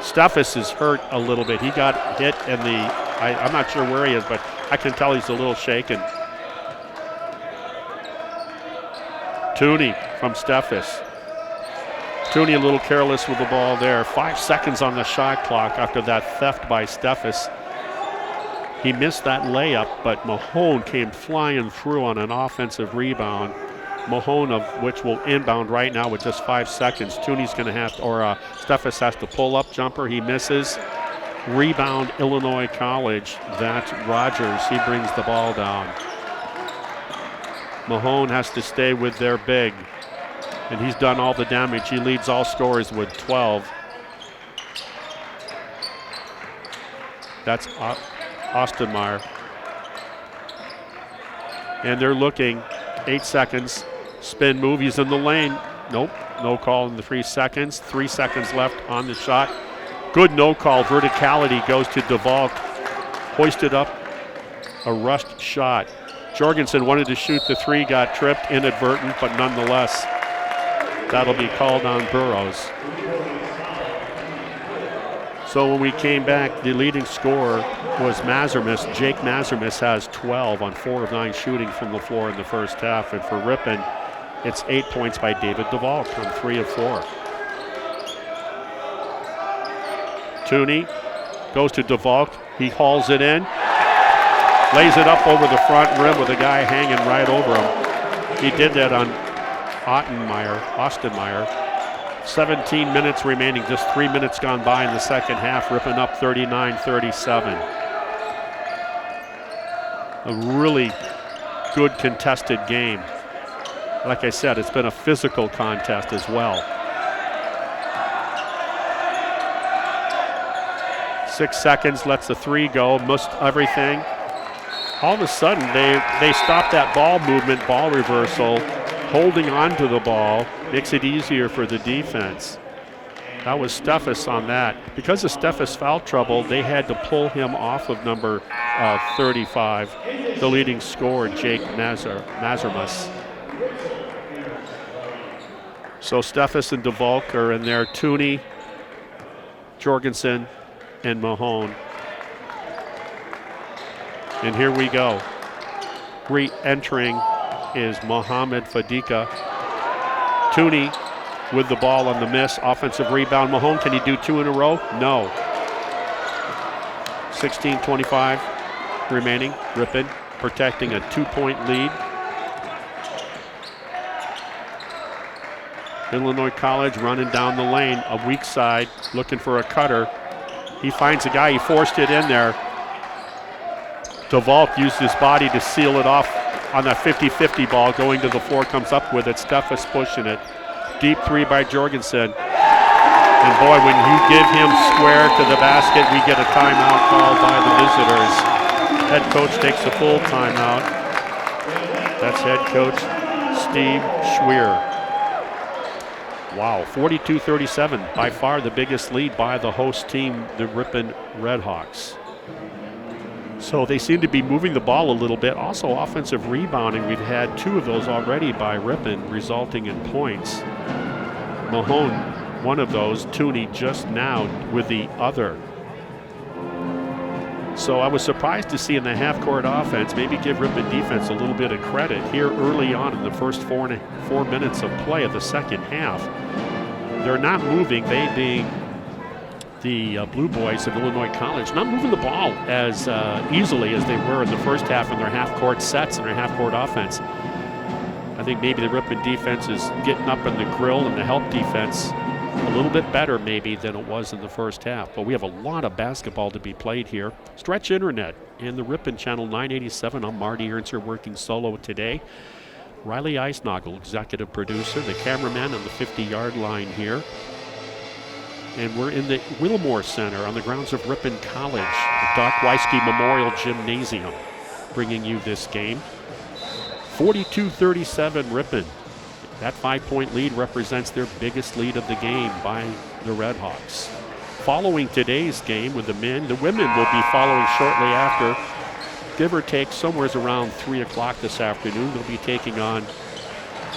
Steffes is hurt a little bit. He got hit in I'm not sure where he is, but I can tell he's a little shaken. Tooney from Steffes. Tooney a little careless with the ball there. 5 seconds on the shot clock after that theft by Steffes. He missed that layup, but Mahone came flying through on an offensive rebound. Mahone, of which will inbound right now with just 5 seconds. Tooney's going to have to, Steffes has to pull up jumper. He misses. Rebound, Illinois College. That's Rogers. He brings the ball down. Mahone has to stay with their big, and he's done all the damage. He leads all scorers with 12. That's Austin Meyer. And they're looking. 8 seconds. Spin move. He's in the lane. Nope. No call in the 3 seconds. 3 seconds left on the shot. Good no call. Verticality goes to DeValk. Hoisted up a rushed shot. Jorgensen wanted to shoot the 3, got tripped, inadvertent, but nonetheless, that'll be called on Burrows. So when we came back, the leading scorer was Mazurmis. Jake Mazurmis has 12 on 4 of 9 shooting from the floor in the first half. And for Ripon, it's 8 points by David DeValk on 3 of 4. Tooney goes to DeValk. He hauls it in. Lays it up over the front rim with a guy hanging right over him. He did that on Austin Meyer. 17 minutes remaining, just 3 minutes gone by in the second half. Ripon up 39-37. A really good contested game. Like I said, it's been a physical contest as well. 6 seconds, lets the 3 go, missed everything. All of a sudden, they stopped that ball movement, ball reversal, holding on to the ball, makes it easier for the defense. That was Steffes on that. Because of Steffes' foul trouble, they had to pull him off of number 35, the leading scorer, Jake Mazurmis. So Steffes and DeValk are in there. Tooney, Jorgensen, and Mahone. And here we go. Re-entering is Mohamed Fadika. Tooney with the ball on the miss. Offensive rebound. Mahone, can he do 2 in a row? No. 16:25 remaining. Ripon protecting a 2-point lead. Illinois College running down the lane, a weak side, looking for a cutter. He finds a guy, he forced it in there. DeValk used his body to seal it off on that 50-50 ball, going to the floor, comes up with it. Steffes pushing it. Deep 3 by Jorgensen. And boy, when you give him square to the basket, we get a timeout called by the visitors. Head coach takes a full timeout. That's head coach Steve Schweer. Wow, 42-37, by far the biggest lead by the host team, the Ripon Redhawks. So they seem to be moving the ball a little bit. Also offensive rebounding. We've had 2 of those already by Ripon, resulting in points. Mahone, one of those. Tooney just now with the other. So I was surprised to see in the half-court offense, maybe give Ripon defense a little bit of credit here early on in the first 4 minutes of play of the second half. They're not moving, they being the Blue Boys of Illinois College not moving the ball as easily as they were in the first half in their half-court sets and their half-court offense. I think maybe the Ripon defense is getting up in the grill, and the help defense a little bit better maybe than it was in the first half. But we have a lot of basketball to be played here. Stretch Internet and the Ripon Channel 987. I'm Marty Ernster working solo today. Riley Eisnagel, executive producer, the cameraman on the 50-yard line here. And we're in the Wilmore Center on the grounds of Ripon College, the Doc Weisky Memorial Gymnasium, bringing you this game. 42-37 Ripon. That 5-point lead represents their biggest lead of the game by the Redhawks. Following today's game with the men, the women will be following shortly after, give or take somewhere around 3 o'clock this afternoon. They'll be taking on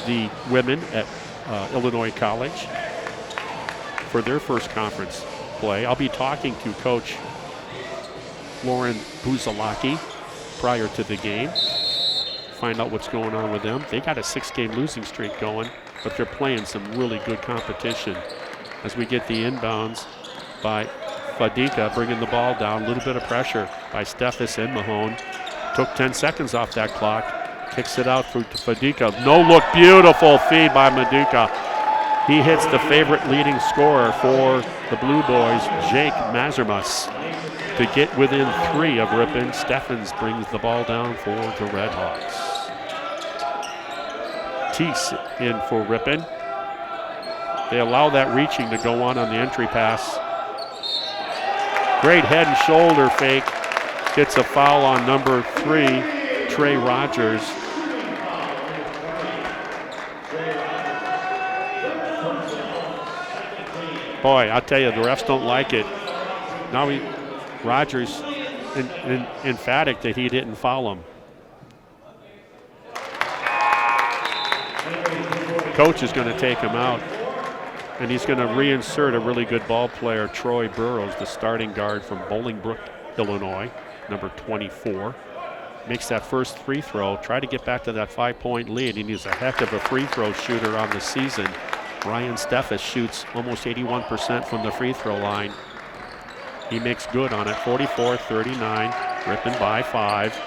the women at Illinois College for their first conference play. I'll be talking to Coach Lauren Buzalaki prior to the game. Find out what's going on with them. They got a 6-game losing streak going, but they're playing some really good competition. As we get the inbounds by Fadika, bringing the ball down, a little bit of pressure by Steffes and Mahone. Took 10 seconds off that clock, kicks it out to Fadika. No look, beautiful feed by Maduka. He hits the favorite leading scorer for the Blue Boys, Jake Mazermas, to get within 3 of Ripon. Steffens brings the ball down for the Redhawks. Teese in for Ripon. They allow that reaching to go on the entry pass. Great head and shoulder fake. Gets a foul on number 3, Trey Rogers. Boy, I'll tell you, the refs don't like it. Now Rogers emphatic that he didn't foul him. Coach is going to take him out, and he's going to reinsert a really good ball player, Troy Burrows, the starting guard from Bolingbrook, Illinois, number 24. Makes that first free throw, try to get back to that 5-point lead, and he's a heck of a free throw shooter on the season. Ryan Steffes shoots almost 81% from the free throw line. He makes good on it, 44-39, Ripon by 5.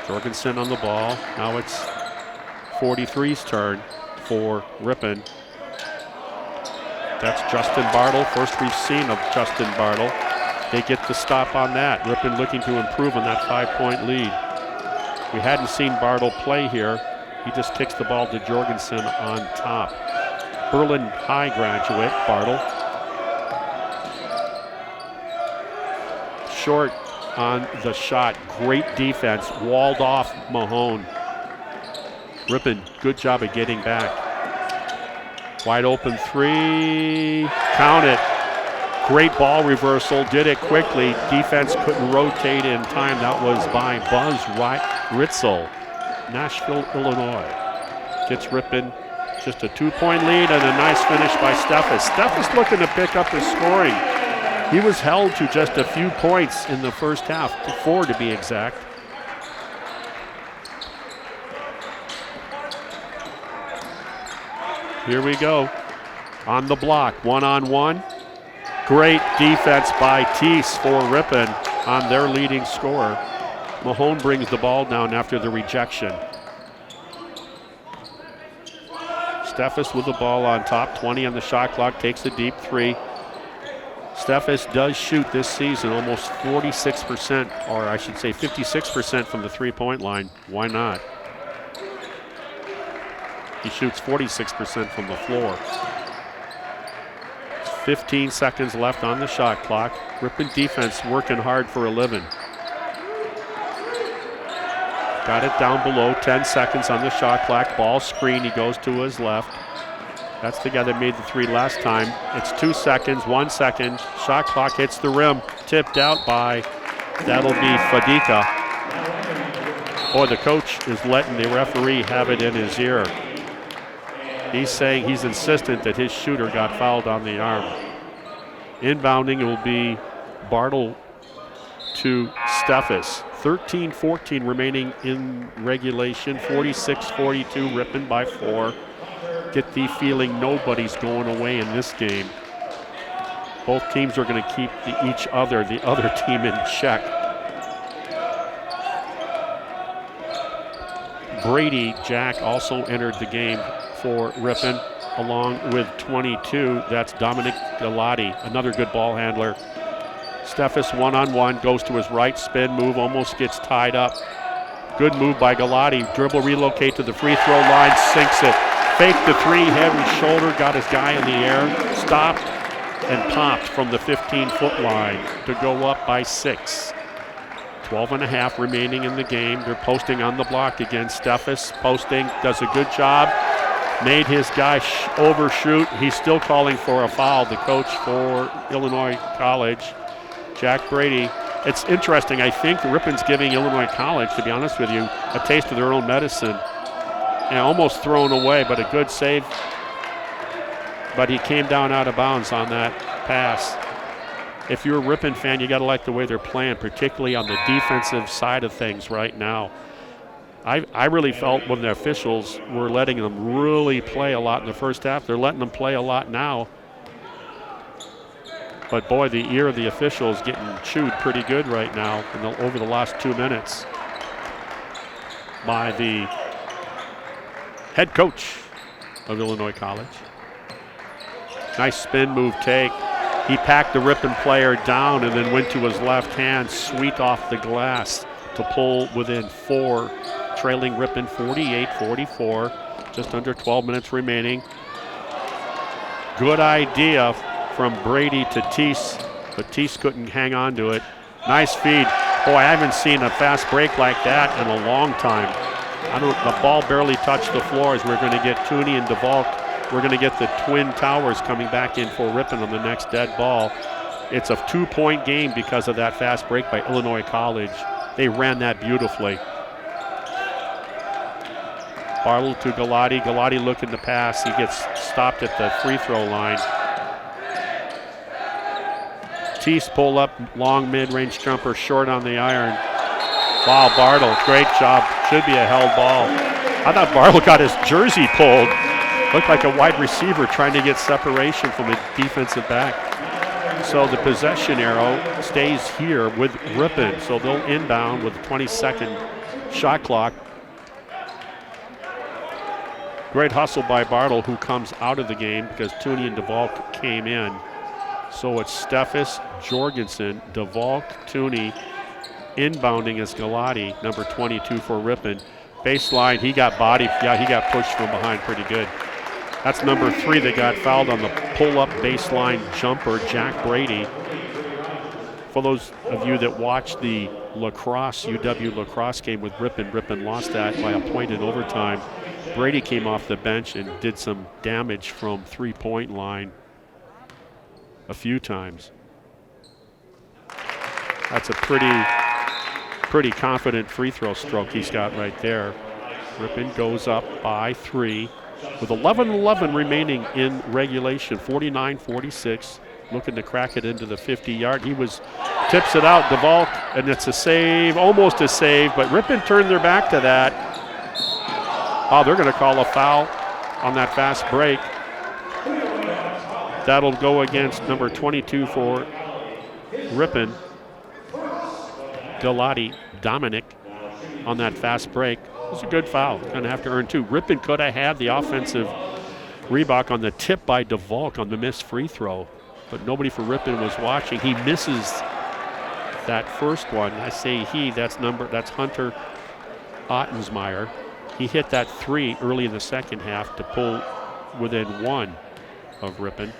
Jorgensen on the ball. Now it's 43's turn for Ripon. That's Justin Bartle, first we've seen of Justin Bartle. They get the stop on that. Ripon looking to improve on that 5-point lead. We hadn't seen Bartle play here. He just kicks the ball to Jorgensen on top. Berlin High graduate, Bartle. Short on the shot. Great defense. Walled off Mahone. Ripon, good job of getting back. Wide open 3. Count it. Great ball reversal. Did it quickly. Defense couldn't rotate in time. That was by Buzz Ritzel, Nashville, Illinois. Gets Ripon just a 2-point lead and a nice finish by Steffes. Steffes looking to pick up his scoring. He was held to just a few points in the first half, 4 to be exact. Here we go. On the block, 1-on-1. Great defense by Teese for Ripon on their leading scorer. Mahone brings the ball down after the rejection. Steffes with the ball on top, 20 on the shot clock, takes a deep 3. Steffes does shoot this season almost 46%, or I should say 56% from the 3-point line. Why not? He shoots 46% from the floor. 15 seconds left on the shot clock. Ripon defense working hard for a living. Got it down below, 10 seconds on the shot clock. Ball screen, he goes to his left. That's the guy that made the 3 last time. It's 2 seconds, 1 second. Shot clock hits the rim, tipped out by, that'll be Fadika. Boy, the coach is letting the referee have it in his ear. He's saying he's insistent that his shooter got fouled on the arm. Inbounding, it will be Bartle to Steffes. 13-14 remaining in regulation. 46-42, Ripon by 4. Get the feeling nobody's going away in this game. Both teams are going to keep the other team in check. Brady Jack also entered the game for Ripon, along with 22. That's Dominic Galati, another good ball handler. Steffes one-on-one, goes to his right, spin move, almost gets tied up. Good move by Galati. Dribble, relocate to the free throw line, sinks it. Fake the three, head and shoulder, got his guy in the air, stopped and popped from the 15-foot line to go up by 6. 12 and a half remaining in the game. They're posting on the block again. Steffes posting, does a good job. Made his guy overshoot. He's still calling for a foul, the coach for Illinois College, Jack Brady. It's interesting. I think Ripon's giving Illinois College, to be honest with you, a taste of their own medicine. And almost thrown away, but a good save. But he came down out of bounds on that pass. If you're a Ripon fan, you got to like the way they're playing, particularly on the defensive side of things right now. I really felt when the officials were letting them really play a lot in the first half, they're letting them play a lot now. But boy, the ear of the officials getting chewed pretty good right now over the last 2 minutes by the head coach of Illinois College. Nice spin move take. He packed the Ripon player down and then went to his left hand, sweet off the glass to pull within 4, trailing Ripon 48-44. Just under 12 minutes remaining. Good idea from Brady to Teese, but Teese couldn't hang on to it. Nice feed. Boy, I haven't seen a fast break like that in a long time. The ball barely touched the floor as we're going to get Tooney and DeValk. We're going to get the Twin Towers coming back in for Ripon on the next dead ball. It's a 2-point game because of that fast break by Illinois College. They ran that beautifully. Bartle to Galati. Galati looking to pass. He gets stopped at the free throw line. Teese pull up, long mid-range jumper, short on the iron. Wow, Bartle, great job. Should be a held ball. I thought Bartle got his jersey pulled. Looked like a wide receiver trying to get separation from a defensive back. So the possession arrow stays here with Ripon. So they'll inbound with the 20-second shot clock. Great hustle by Bartle, who comes out of the game because Tooney and DeValk came in. So it's Steffes, Jorgensen, DeValk, Tooney. Inbounding is Galati, number 22 for Ripon. Baseline, he got bodied. Yeah, he got pushed from behind pretty good. That's number 3 that got fouled on the pull-up baseline jumper, Jack Brady. For those of you that watched the UW lacrosse game with Ripon, Ripon lost that by a point in overtime. Brady came off the bench and did some damage from three-point line a few times. That's a pretty confident free throw stroke he's got right there. Ripon goes up by 3 with 11:11 remaining in regulation, 49-46. Looking to crack it into the 50-yard. Tips it out, DeValk, and it's a save, almost a save, but Ripon turned their back to that. Oh, they're going to call a foul on that fast break. That'll go against number 22 for Ripon, Galati, Dominic, on that fast break. It was a good foul. Going to have to earn 2. Ripon could have had the offensive rebound on the tip by DeValk on the missed free throw, but nobody for Ripon was watching. He misses that first one. I say he, that's Hunter Ottensmeyer. He hit that 3 early in the second half to pull within 1 of Ripon.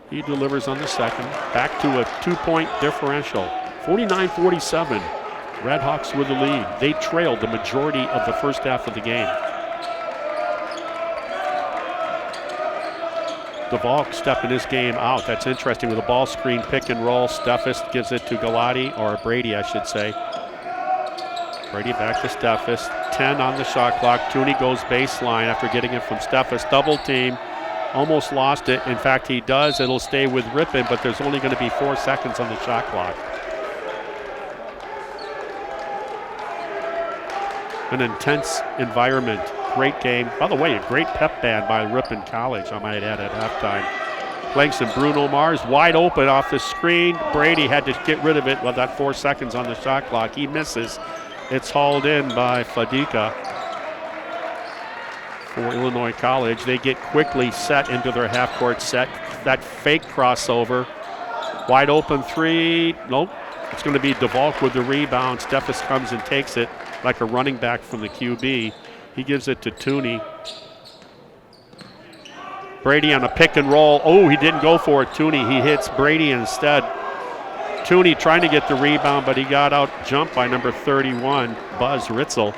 He delivers on the second. Back to a 2-point differential. 49-47. Redhawks with the lead. They trailed the majority of the first half of the game. DeValk stepping his game out. That's interesting with a ball screen, pick and roll. Steffes gives it to Galati, or Brady, I should say. Brady back to Steffes. 10 on the shot clock. Tooney goes baseline after getting it from Steffes. Double team. Almost lost it. In fact, he does. It'll stay with Ripon, but there's only going to be 4 seconds on the shot clock. An intense environment. Great game. By the way, a great pep band by Ripon College, I might add, at halftime. playing some Bruno Mars, wide open off the screen. Brady had to get rid of it with that 4 seconds on the shot clock. He misses. It's hauled in by Fadika for Illinois College. They get quickly set into their half-court set. That fake crossover. Wide open three. Nope. It's going to be DeValk with the rebound. Steffes comes and takes it like a running back from the QB. He gives it to Tooney. Brady on a pick and roll. Oh, he didn't go for it, Tooney. He hits Brady instead. Tooney trying to get the rebound, but he got out jumped by number 31, Buzz Ritzel.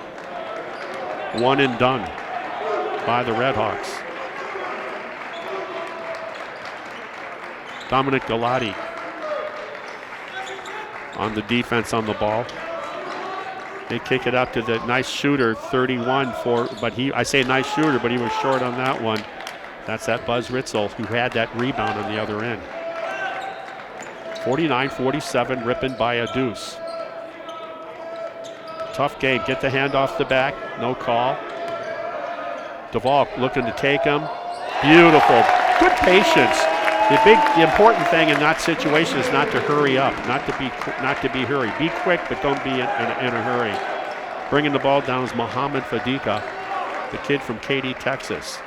One and done by the Redhawks. Dominic Galati on the defense on the ball. They kick it up to the nice shooter, 31 I say nice shooter, but he was short on that one. That's that Buzz Ritzel who had that rebound on the other end. 49-47, Ripon by a deuce. Tough game. Get the hand off the back. No call. DeValk looking to take him. Beautiful. Good patience. The important thing in that situation is not to hurry up, not to be hurried. Be quick, but don't be in a hurry. Bringing the ball down is Mohamed Fadika, the kid from Katy, Texas.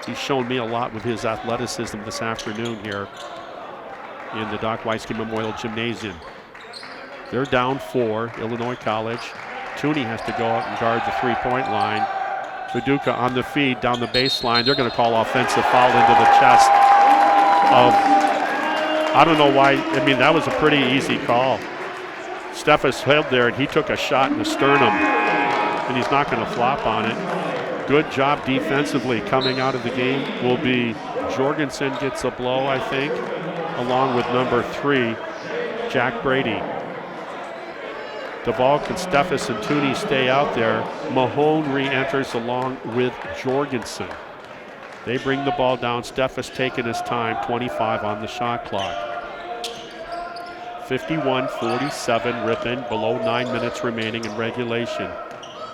He's shown me a lot with his athleticism this afternoon here in the Doc Weisky Memorial Gymnasium. They're down 4, Illinois College. Tooney has to go out and guard the three-point line. Fadika on the feed down the baseline. They're going to call offensive foul into the chest of, I don't know why, that was a pretty easy call. Steffes held there and he took a shot in the sternum and he's not going to flop on it. Good job defensively coming out of the game will be Jorgensen gets a blow, I think, along with number 3, Jack Brady. DeValk and Steffes and Tooney stay out there. Mahone re-enters along with Jorgensen. They bring the ball down. Steffes taking his time, 25 on the shot clock. 51-47, Ripon, below 9 minutes remaining in regulation.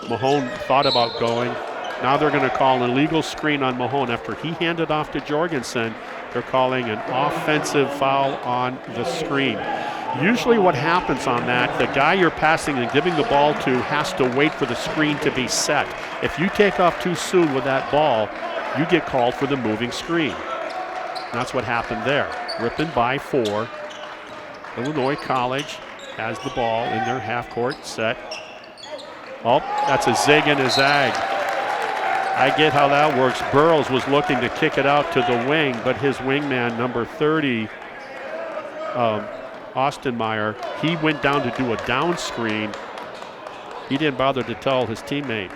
Mahone thought about going. Now they're going to call an illegal screen on Mahone after he handed off to Jorgensen. They're calling an offensive foul on the screen. Usually what happens on that, the guy you're passing and giving the ball to has to wait for the screen to be set. If you take off too soon with that ball, you get called for the moving screen. That's what happened there. Ripon by 4. Illinois College has the ball in their half-court set. Oh, that's a zig and a zag. I get how that works. Burrows was looking to kick it out to the wing, but his wingman, number 30, Austin Meyer, he went down to do a down screen. He didn't bother to tell his teammate.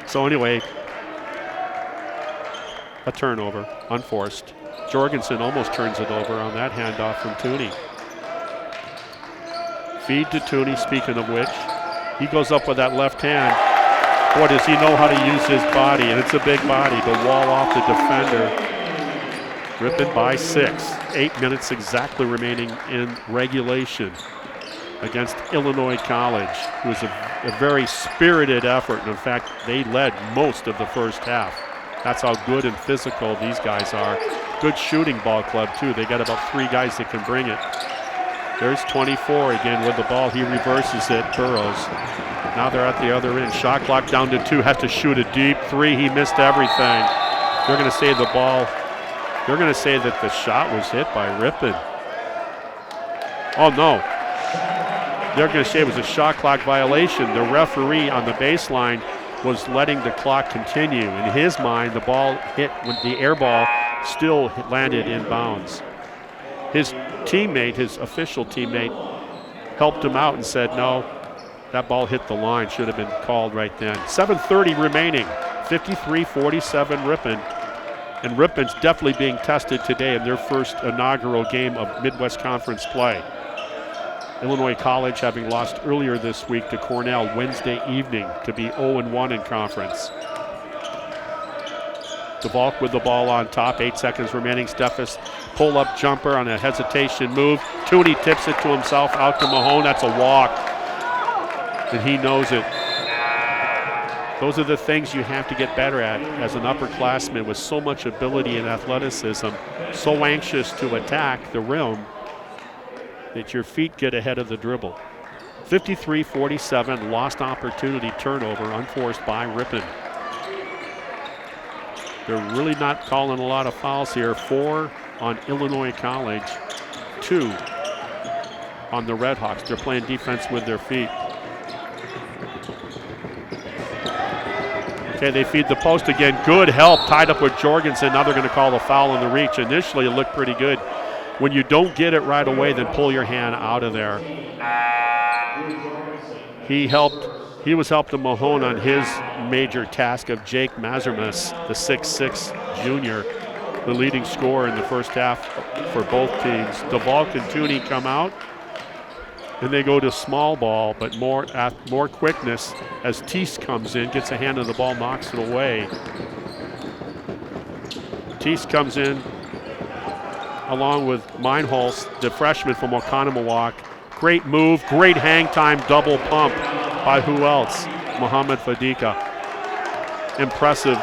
So anyway, a turnover, unforced. Jorgensen almost turns it over on that handoff from Tooney. Feed to Tooney, speaking of which. He goes up with that left hand. Boy, does he know how to use his body, and it's a big body to wall off the defender. Ripon by 6. 8 minutes exactly remaining in regulation against Illinois College. It was a very spirited effort, and in fact, they led most of the first half. That's how good and physical these guys are. Good shooting ball club, too. They got about 3 guys that can bring it. There's 24 again with the ball. He reverses it, Burrows. Now they're at the other end. Shot clock down to 2. Had to shoot a deep 3. He missed everything. They're going to say the ball. They're going to say that the shot was hit by Ripon. Oh, no. They're going to say it was a shot clock violation. The referee on the baseline was letting the clock continue. In his mind, the ball hit, with the air ball still landed in bounds. His teammate, his official teammate, helped him out and said, no, that ball hit the line, should have been called right then. 7:30 remaining, 53-47 Ripon. And Ripon's definitely being tested today in their first inaugural game of Midwest Conference play. Illinois College having lost earlier this week to Cornell Wednesday evening to be 0-1 in conference. DeValk with the ball on top, 8 seconds remaining. Steffes pull-up jumper on a hesitation move. Tooney tips it to himself, out to Mahone. That's a walk, and he knows it. Those are the things you have to get better at as an upperclassman with so much ability and athleticism, so anxious to attack the rim that your feet get ahead of the dribble. 53-47, lost opportunity turnover, unforced by Ripon. They're really not calling a lot of fouls here. 4 on Illinois College, 2 on the Redhawks. They're playing defense with their feet. Okay, they feed the post again. Good help, tied up with Jorgensen. Now they're going to call the foul in the reach. Initially, it looked pretty good. When you don't get it right away, then pull your hand out of there. He was helped to Mahone on his major task of Jake Mazermas, the 6'6 junior, the leading scorer in the first half for both teams. DeValk and Tooney come out, and they go to small ball, but more quickness as Teese comes in, gets a hand on the ball, knocks it away. Teese comes in along with Meinholz, the freshman from Oconomowoc. Great move, great hang time, double pump by who else? Mohamed Fadika. Impressive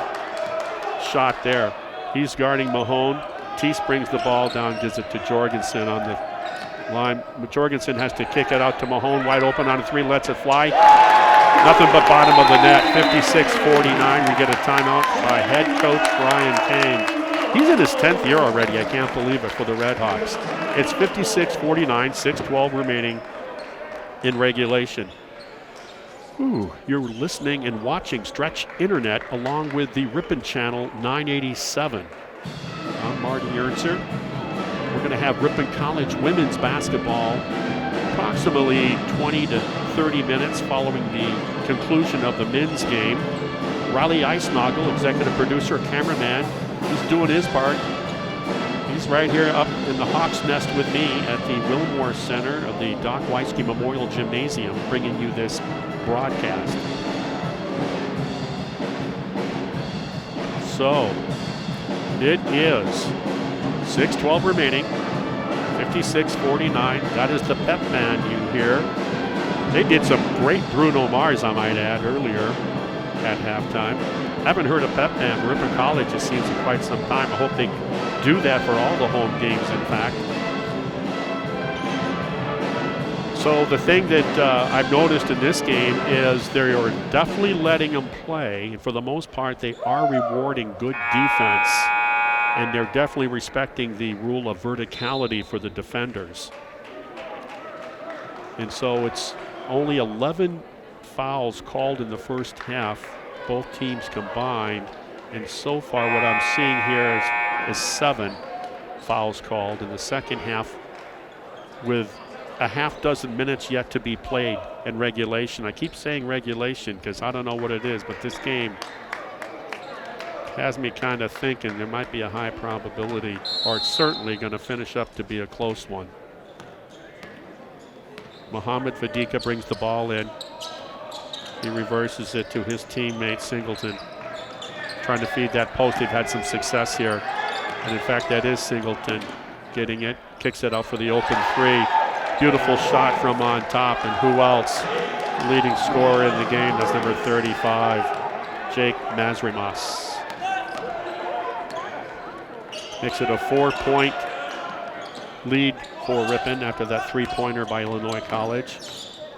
shot there. He's guarding Mahone. Teese brings the ball down, gives it to Jorgensen on the line. Jorgensen has to kick it out to Mahone, wide open on a 3, lets it fly. Nothing but bottom of the net. 56-49. We get a timeout by head coach Brian Kane. He's in his 10th year already. I can't believe it for the Redhawks. It's 56-49, 6:12 remaining in regulation. Ooh, you're listening and watching Stretch Internet along with the Ripon Channel 987. I'm Marty Ernzer. We're going to have Ripon College women's basketball approximately 20 to 30 minutes following the conclusion of the men's game. Riley Eisnagel, executive producer, cameraman, he's doing his part. He's right here up in the Hawk's Nest with me at the Wilmore Center of the Doc Weisky Memorial Gymnasium, bringing you this broadcast. So, it is 6:12 remaining, 56-49. That is the pep band you hear. They did some great Bruno Mars, I might add, earlier at halftime. Haven't heard a pep band for Ripon College, it seems, in quite some time. I hope they do that for all the home games, in fact. So the thing that I've noticed in this game is they are definitely letting them play. And for the most part, they are rewarding good defense. And they're definitely respecting the rule of verticality for the defenders. And so it's only 11 fouls called in the first half, both teams combined. And so far what I'm seeing here is 7 fouls called in the second half, with a half dozen minutes yet to be played in regulation. I keep saying regulation because I don't know what it is, but this game has me kind of thinking there might be a high probability, or it's certainly going to finish up to be a close one. Mohamed Fadika brings the ball in. He reverses it to his teammate Singleton. Trying to feed that post. They've had some success here. And in fact, that is Singleton getting it. Kicks it out for the open 3. Beautiful shot from on top. And who else? Leading scorer in the game, that's number 35, Jake Mazrimas. Makes it a 4-point lead for Ripon after that 3-pointer by Illinois College.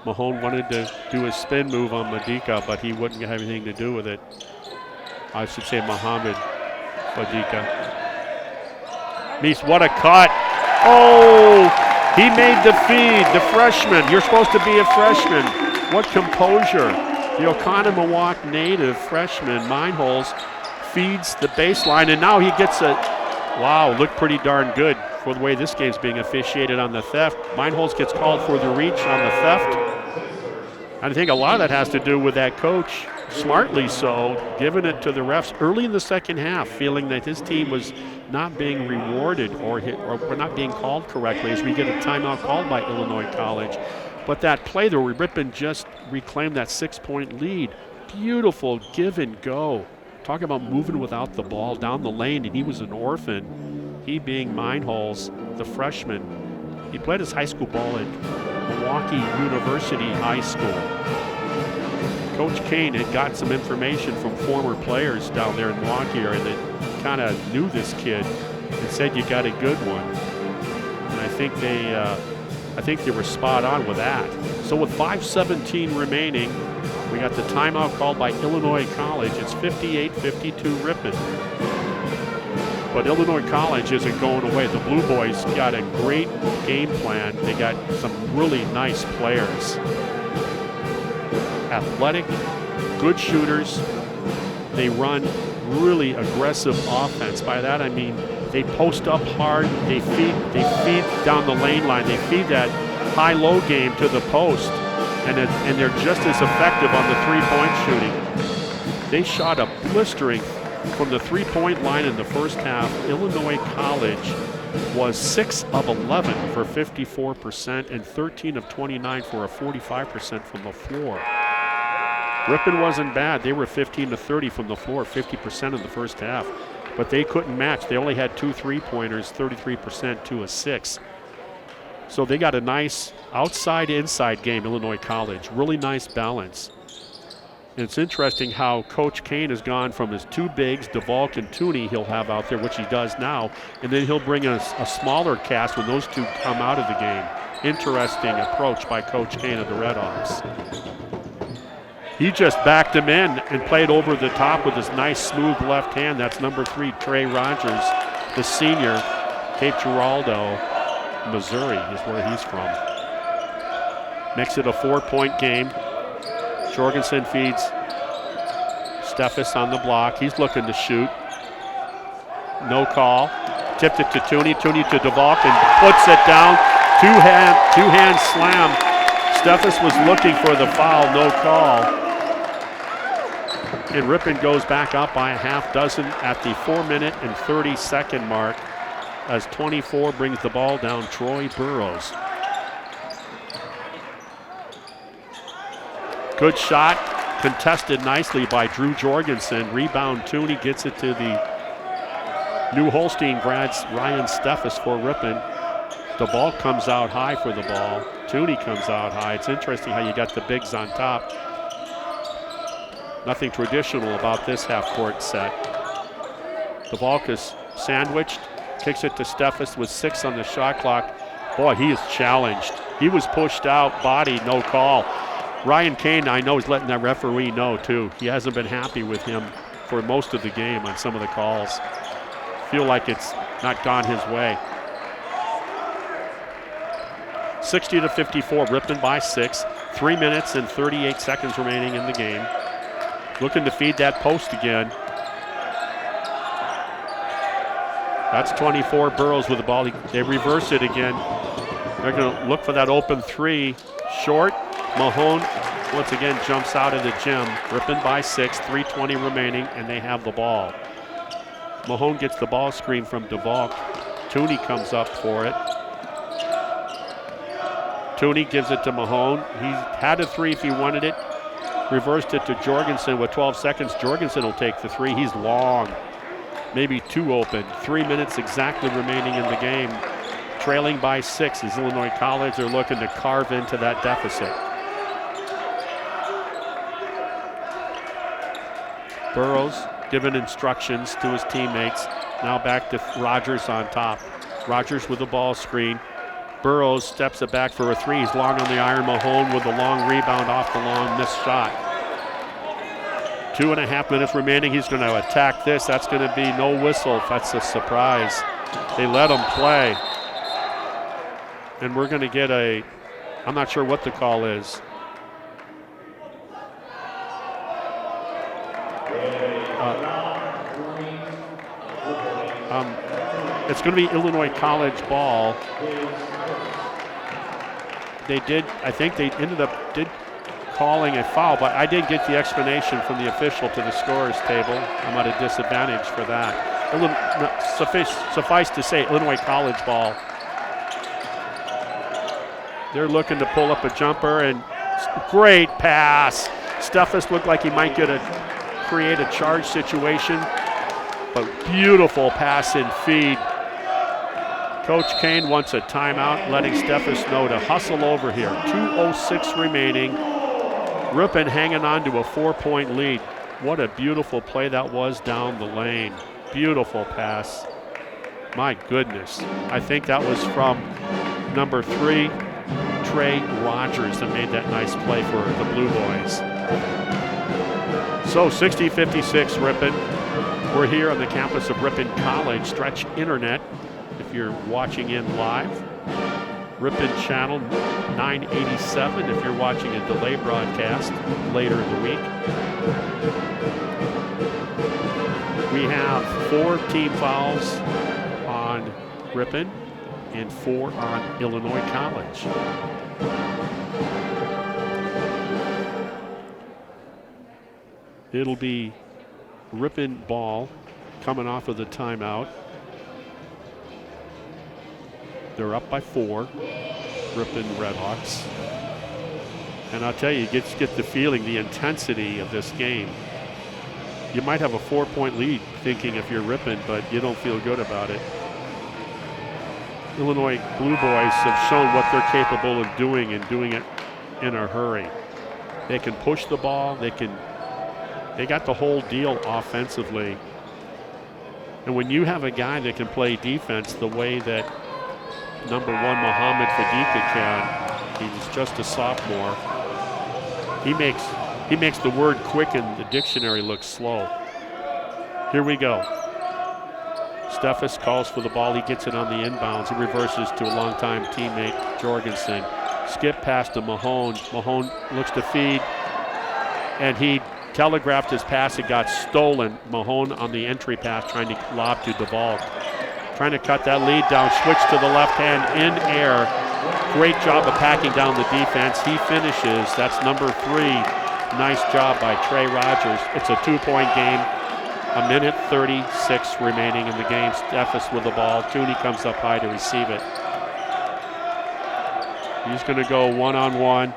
Mahone wanted to do his spin move on Fadika, but he wouldn't have anything to do with it. I should say Mohamed Fadika. Mies, what a cut. Oh, he made the feed, the freshman. You're supposed to be a freshman. What composure. The Oconomowoc native freshman, Meinholz, feeds the baseline, and now he gets a, wow, looked pretty darn good for the way this game's being officiated on the theft. Meinholz gets called for the reach on the theft. I think a lot of that has to do with that coach, smartly so, giving it to the refs early in the second half, feeling that his team was not being rewarded or not being called correctly, as we get a timeout called by Illinois College. But that play there where Ripon just reclaimed that 6-point lead, beautiful give and go. Talk about moving without the ball down the lane, and he was an orphan. He being Meinholz, the freshman. He played his high school ball at Milwaukee University High School. Coach Kane had got some information from former players down there in Milwaukee area that kind of knew this kid and said you got a good one. And I think they were spot on with that. So with 5:17 remaining, we got the timeout called by Illinois College. It's 58-52 Ripon. But Illinois College isn't going away. The Blue Boys got a great game plan. They got some really nice players. Athletic, good shooters. They run really aggressive offense. By that I mean they post up hard. They feed down the lane line. They feed that high-low game to the post, and they're just as effective on the three-point shooting. They shot a blistering from the three-point line in the first half. Illinois College was 6 of 11 for 54% and 13 of 29 for a 45% from the floor. Ripon wasn't bad. They were 15 to 30 from the floor, 50% in the first half. But they couldn't match. They only had 2 3-pointers, 33%, 2 of 6. So they got a nice outside-inside game, Illinois College. Really nice balance. And it's interesting how Coach Kane has gone from his 2 bigs, DeValk and Tooney, he'll have out there, which he does now, and then he'll bring a smaller cast when those two come out of the game. Interesting approach by Coach Kane of the Redhawks. He just backed him in and played over the top with his nice, smooth left hand. That's number 3, Trey Rogers, the senior, Cape Girardeau, Missouri is where he's from. Makes it a 4-point game. Jorgensen feeds Steffes on the block. He's looking to shoot. No call. Tipped it to Tooney. Tooney to DeValk and puts it down. Two-hand slam. Steffes was looking for the foul. No call. And Ripon goes back up by a half dozen at the 4-minute and 30-second mark as 24 brings the ball down. Troy Burrows. Good shot, contested nicely by Drew Jorgensen. Rebound, Tooney gets it to the New Holstein grads, Ryan Steffes for Ripon. The ball comes out high for the ball. Tooney comes out high. It's interesting how you got the bigs on top. Nothing traditional about this half-court set. The ball is sandwiched, kicks it to Steffes with 6 on the shot clock. Boy, he is challenged. He was pushed out, body, no call. Ryan Kane, I know, is letting that referee know, too. He hasn't been happy with him for most of the game on some of the calls. Feel like it's not gone his way. 60-54, Ripon by 6. 3 minutes and 38 seconds remaining in the game. Looking to feed that post again. That's 24, Burrows with the ball. They reverse it again. They're going to look for that open 3. Short. Mahone once again jumps out of the gym. Ripon by 6, 3:20 remaining, and they have the ball. Mahone gets the ball screen from DeValk. Tooney comes up for it. Tooney gives it to Mahone. He had a 3 if he wanted it. Reversed it to Jorgensen with 12 seconds. Jorgensen will take the 3. He's long. Maybe 2 open. 3 minutes exactly remaining in the game. Trailing by 6 as Illinois College are looking to carve into that deficit. Burrows giving instructions to his teammates. Now back to Rogers on top. Rogers with the ball screen. Burrows steps it back for a 3. He's long on the iron. Mahone with the long rebound off the long missed shot. 2.5 minutes remaining. He's going to attack this. That's going to be no whistle. That's a surprise. They let him play. And we're going to get I'm not sure what the call is. It's going to be Illinois College ball. I think they ended up calling a foul, but I did get the explanation from the official to the scorer's table. I'm at a disadvantage for that. Suffice to say, Illinois College ball. They're looking to pull up a jumper, and great pass. Steffes looked like he might create a charge situation, but beautiful pass and feed. Coach Kane wants a timeout, letting Steffes know to hustle over here. 2:06 remaining. Ripon hanging on to a 4-point lead. What a beautiful play that was down the lane. Beautiful pass. My goodness. I think that was from number 3, Trey Rogers, that made that nice play for the Blue Boys. So 60-56 Ripon. We're here on the campus of Ripon College. Stretch Internet if you're watching in live. Ripon channel 987 if you're watching a delay broadcast later in the week. We have 4 team fouls on Ripon and 4 on Illinois College. It'll be Ripon ball coming off of the timeout. They're up by 4, Ripon Redhawks. And I'll tell you, you get the feeling, the intensity of this game. You might have a 4-point lead thinking if you're Ripon, but you don't feel good about it. Illinois Blueboys have shown what they're capable of doing and doing it in a hurry. They can push the ball, they got the whole deal offensively. And when you have a guy that can play defense the way that number 1 Mohammed Fadika can, he's just a sophomore. He makes the word quick in the dictionary look slow. Here we go. Steffes calls for the ball. He gets it on the inbounds. He reverses to a longtime teammate, Jorgensen. Skip pass to Mahone. Mahone looks to feed, and he telegraphed his pass. It got stolen. Mahone on the entry pass trying to lob to DeVault. Trying to cut that lead down. Switch to the left hand in air. Great job of packing down the defense. He finishes. That's number 3. Nice job by Trey Rogers. It's a 2-point game. 1:36 remaining in the game. Steffes with the ball. Tooney comes up high to receive it. He's going to go one-on-one.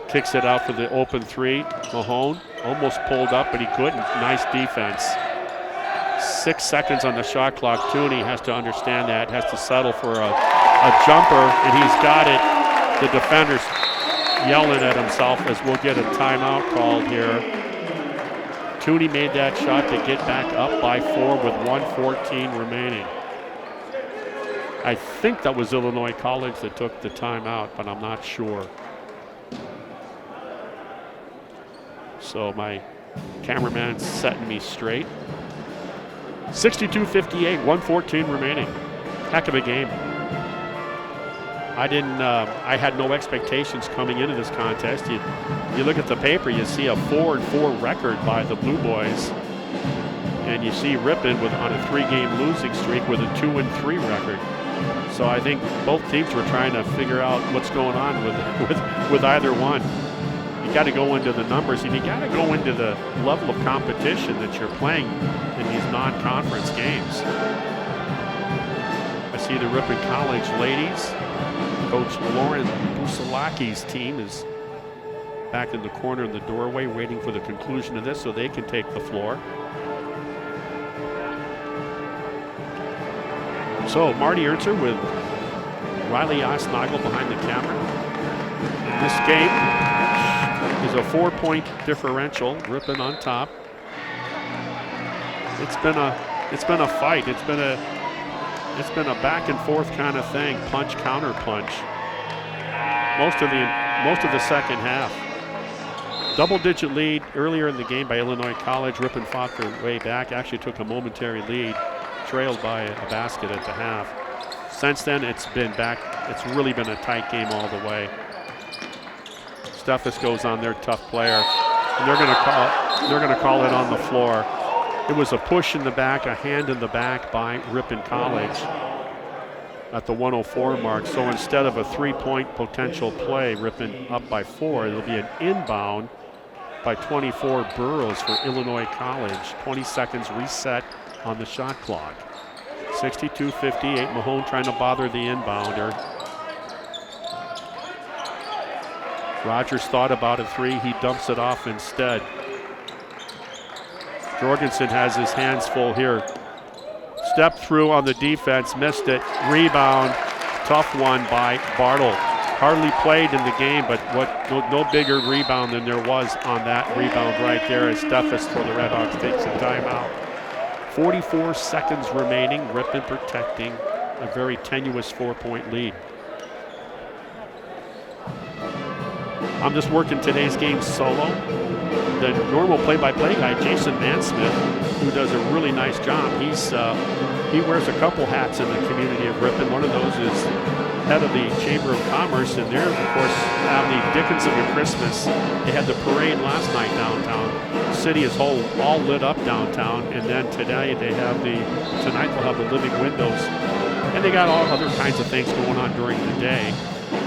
Kicks it out for the open 3. Mahone almost pulled up, but he couldn't. Nice defense. 6 seconds on the shot clock. Tooney has to understand that. Has to settle for a jumper, and he's got it. The defender's yelling at himself as we'll get a timeout called here. Tooney made that shot to get back up by 4 with 1:14 remaining. I think that was Illinois College that took the timeout, but I'm not sure. So my cameraman's setting me straight. 62-58, 1:14 remaining. Heck of a game. I had no expectations coming into this contest. You look at the paper, you see a 4-4 record by the Blue Boys, and you see Ripon on a 3-game losing streak with a 2-3 record. So I think both teams were trying to figure out what's going on with either one. You got to go into the numbers, and you got to go into the level of competition that you're playing in these non-conference games. I see the Ripon College ladies. Coach Lauren Busalaki's team is back in the corner in the doorway waiting for the conclusion of this so they can take the floor. So Marty Ernzer with Riley Osnagel behind the camera. And this game is a 4-point differential. Ripon on top. It's been a fight. It's been a back and forth kind of thing, punch counter punch. Most of the second half. Double-digit lead earlier in the game by Illinois College. Ripon fought their way back. Actually took a momentary lead, trailed by a basket at the half. Since then, it's really been a tight game all the way. Steffes goes on their tough player, and they're going to call it on the floor. It was a push in the back, a hand in the back by Ripon College at the 104 mark. So instead of a 3-point potential play, Ripon up by 4, it'll be an inbound by 24 Burrows for Illinois College. 20 seconds reset on the shot clock. 62-58, Mahone trying to bother the inbounder. Rogers thought about a 3, he dumps it off instead. Jorgensen has his hands full here. Step through on the defense, missed it. Rebound, tough one by Bartle. hardly played in the game, but no bigger rebound than there was on that rebound right there as Steffes for the Redhawks takes a timeout. 44 seconds remaining. Ripon protecting a very tenuous 4-point lead. I'm just working today's game solo. The normal play-by-play guy, Jason Mansmith, who does a really nice job. He wears a couple hats in the community of Ripon. One of those is head of the Chamber of Commerce, and they're, of course, have the Dickens of a Christmas. They had the parade last night downtown. The city is all lit up downtown, and then tonight they'll have the living windows. And they got all other kinds of things going on during the day.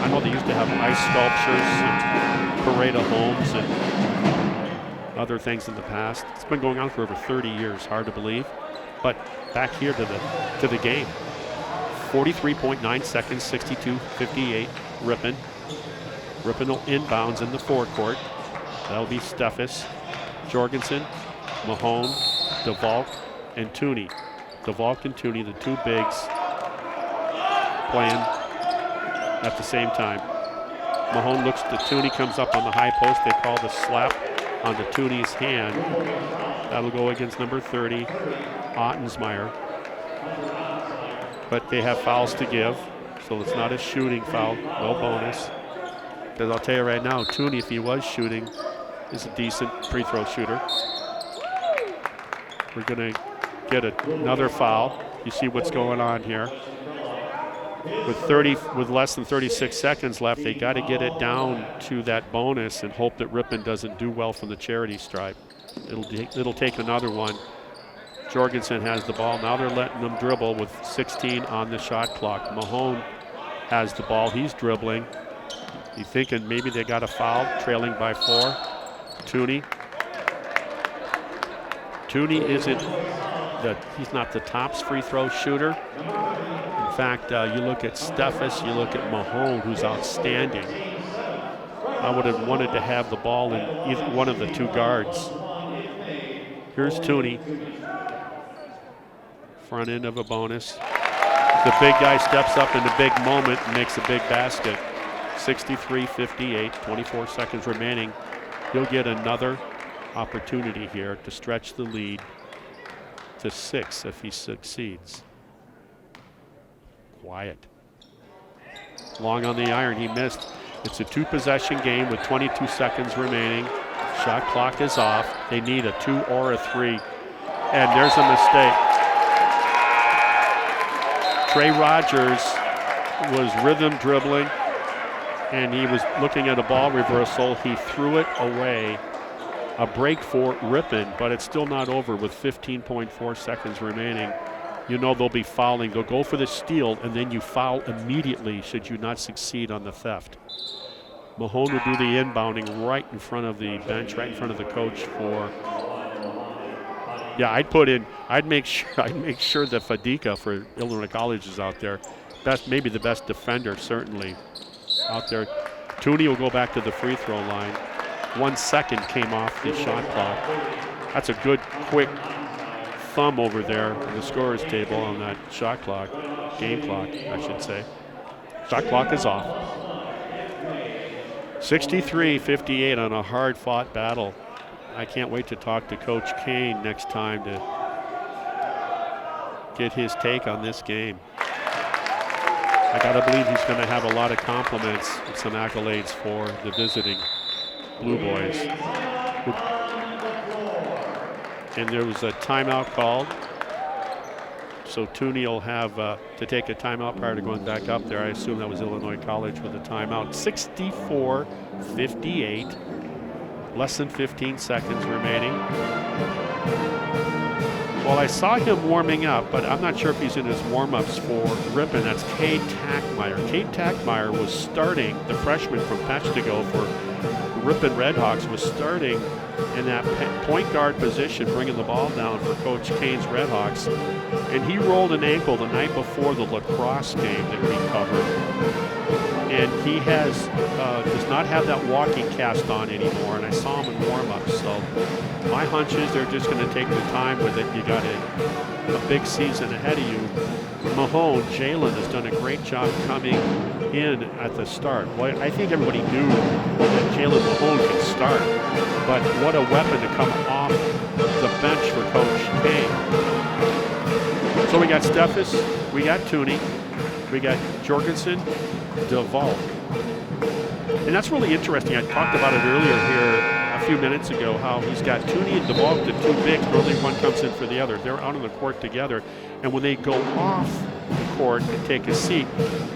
I know they used to have ice sculptures and parade of homes and other things in the past. It's been going on for over 30 years, hard to believe. But back here to the game. 43.9 seconds, 62-58, Ripon. Ripon will inbounds in the forecourt. That'll be Steffes, Jorgensen, Mahone, DeValk, and Tooney. DeValk and Tooney, the two bigs, playing at the same time. Mahone looks to Tooney, comes up on the high post. They call the slap onto Tooney's hand. That'll go against number 30, Ottensmeyer. But they have fouls to give, so it's not a shooting foul, no bonus. Because I'll tell you right now, Tooney, if he was shooting, is a decent free throw shooter. We're going to get another foul. You see what's going on here. With less than 36 seconds left, they got to get it down to that bonus and hope that Ripon doesn't do well from the charity stripe. It'll take another one. Jorgensen has the ball. Now they're letting them dribble with 16 on the shot clock. Mahone has the ball. He's dribbling. You thinking maybe they got a foul, trailing by 4. Tooney. Tooney he's not the tops free throw shooter. In fact, you look at Steffes, you look at Mahone, who's outstanding. I would have wanted to have the ball in either one of the two guards. Here's Tooney. Front end of a bonus. The big guy steps up in the big moment and makes a big basket. 63-58, 24 seconds remaining. He'll get another opportunity here to stretch the lead to 6 if he succeeds. Quiet. Long on the iron, he missed. It's a 2-possession game with 22 seconds remaining. Shot clock is off. They need a 2 or a 3. And there's a mistake. Trey Rogers was rhythm dribbling, and he was looking at a ball reversal. He threw it away. A break for Ripon, but it's still not over with 15.4 seconds remaining. You know they'll be fouling. They'll go for the steal, and then you foul immediately should you not succeed on the theft. Mahone will do the inbounding right in front of the bench, right in front of the coach for. Yeah, I'd make sure that Fadika for Illinois College is out there. Maybe the best defender, certainly, out there. Tooney will go back to the free throw line. 1 second came off the shot clock. That's a good, quick thumb over there on the scorer's table on that shot clock, game clock, I should say. Shot clock is off. 63-58 on a hard-fought battle. I can't wait to talk to Coach Kane next time to get his take on this game. I gotta believe he's gonna have a lot of compliments and some accolades for the visiting Blue Boys. And there was a timeout called. So Tooney will have to take a timeout prior to going back up there. I assume that was Illinois College with a timeout. 64-58. Less than 15 seconds remaining. Well, I saw him warming up, but I'm not sure if he's in his warm-ups for Ripon. That's Cade Tackmeyer. Cade Tackmeyer was starting, the freshman from Peshtigo for Ripon Redhawks, was starting in that point guard position, bringing the ball down for Coach Kane's Redhawks. And he rolled an ankle the night before the lacrosse game that we covered. And he does not have that walking cast on anymore, and I saw him in warm-ups. So my hunch is they're just going to take their time with it. You got a big season ahead of you. Mahone, Jalen has done a great job coming in at the start. Well, I think everybody knew that Jalen Mahone could start, but what a weapon to come off the bench for Coach Kane. So we got Steffes, we got Tooney, we got Jorgensen, DeValk. And that's really interesting. I talked about it earlier here a few minutes ago, how he's got Tooney and DeValk, the two bigs, but only one comes in for the other. They're out on the court together. And when they go off the court and take a seat,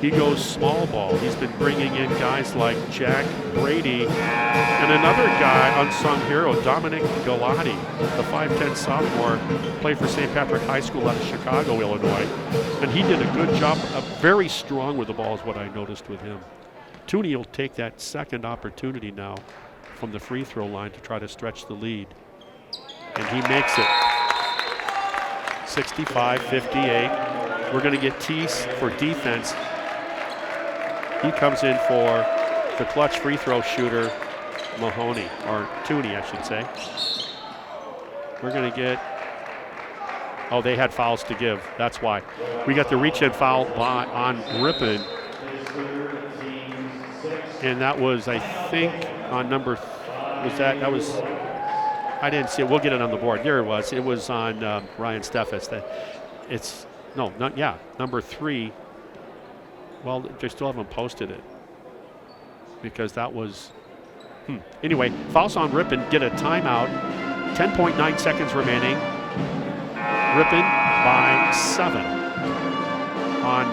he goes small ball. He's been bringing in guys like Jack Brady and another guy, unsung hero, Dominic Galati, the 5'10 sophomore, played for St. Patrick High School out of Chicago, Illinois. And he did a good job, very strong with the ball is what I noticed with him. Tooney will take that second opportunity now from the free throw line to try to stretch the lead. And he makes it. 65-58. We're going to get Tease for defense. He comes in for the clutch free throw shooter, Mahoney, or Tooney, I should say. We're going to get, oh, they had fouls to give. That's why. We got the reach-in foul on Ripon. And that was, I think, on number, that was, I didn't see it. We'll get it on the board. There it was. It was on Ryan Steffes. It's, no, not, yeah, number 3. Well, they still haven't posted it because that was, Anyway, fouls on Ripon, get a timeout. 10.9 seconds remaining. Ripon by 7 on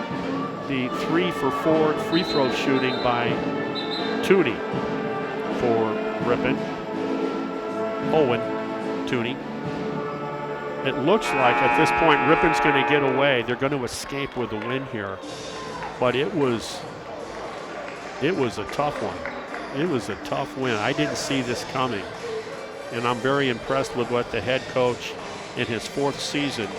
the 3 for 4 free throw shooting by Tooney for Ripon. Owen Tooney. It looks like at this point Ripon's going to get away. They're going to escape with a win here. But it was a tough one. It was a tough win. I didn't see this coming. And I'm very impressed with what the head coach in his 4th season,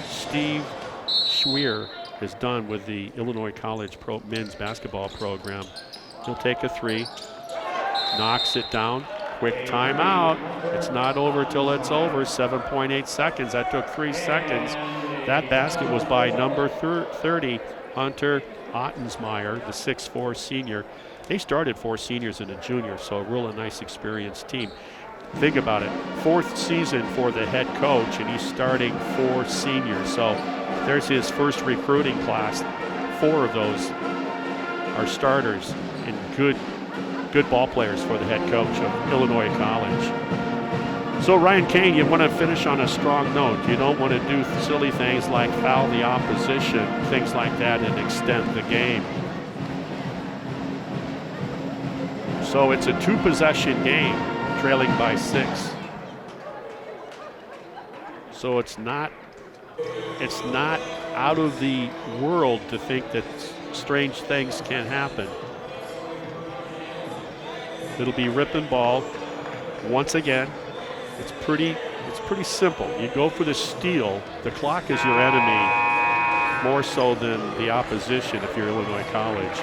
Steve Schweer, has done with the Illinois College men's basketball program. He'll take a 3, knocks it down. Quick timeout. It's not over till it's over. 7.8 seconds. That took 3 seconds. That basket was by number 30, Hunter Ottensmeyer, the 6'4 senior. They started 4 seniors and a junior, so a really nice experienced team. Think about it. 4th season for the head coach, and he's starting 4 seniors. So there's his first recruiting class. 4 of those are starters and good ball players for the head coach of Illinois College. So Ryan Kane, you want to finish on a strong note. You don't want to do silly things like foul the opposition, things like that, and extend the game. So it's a 2-possession game, trailing by 6. So it's not out of the world to think that strange things can happen. It'll be Ripon ball once again. It's pretty simple. You go for the steal. The clock is your enemy more so than the opposition if you're Illinois College.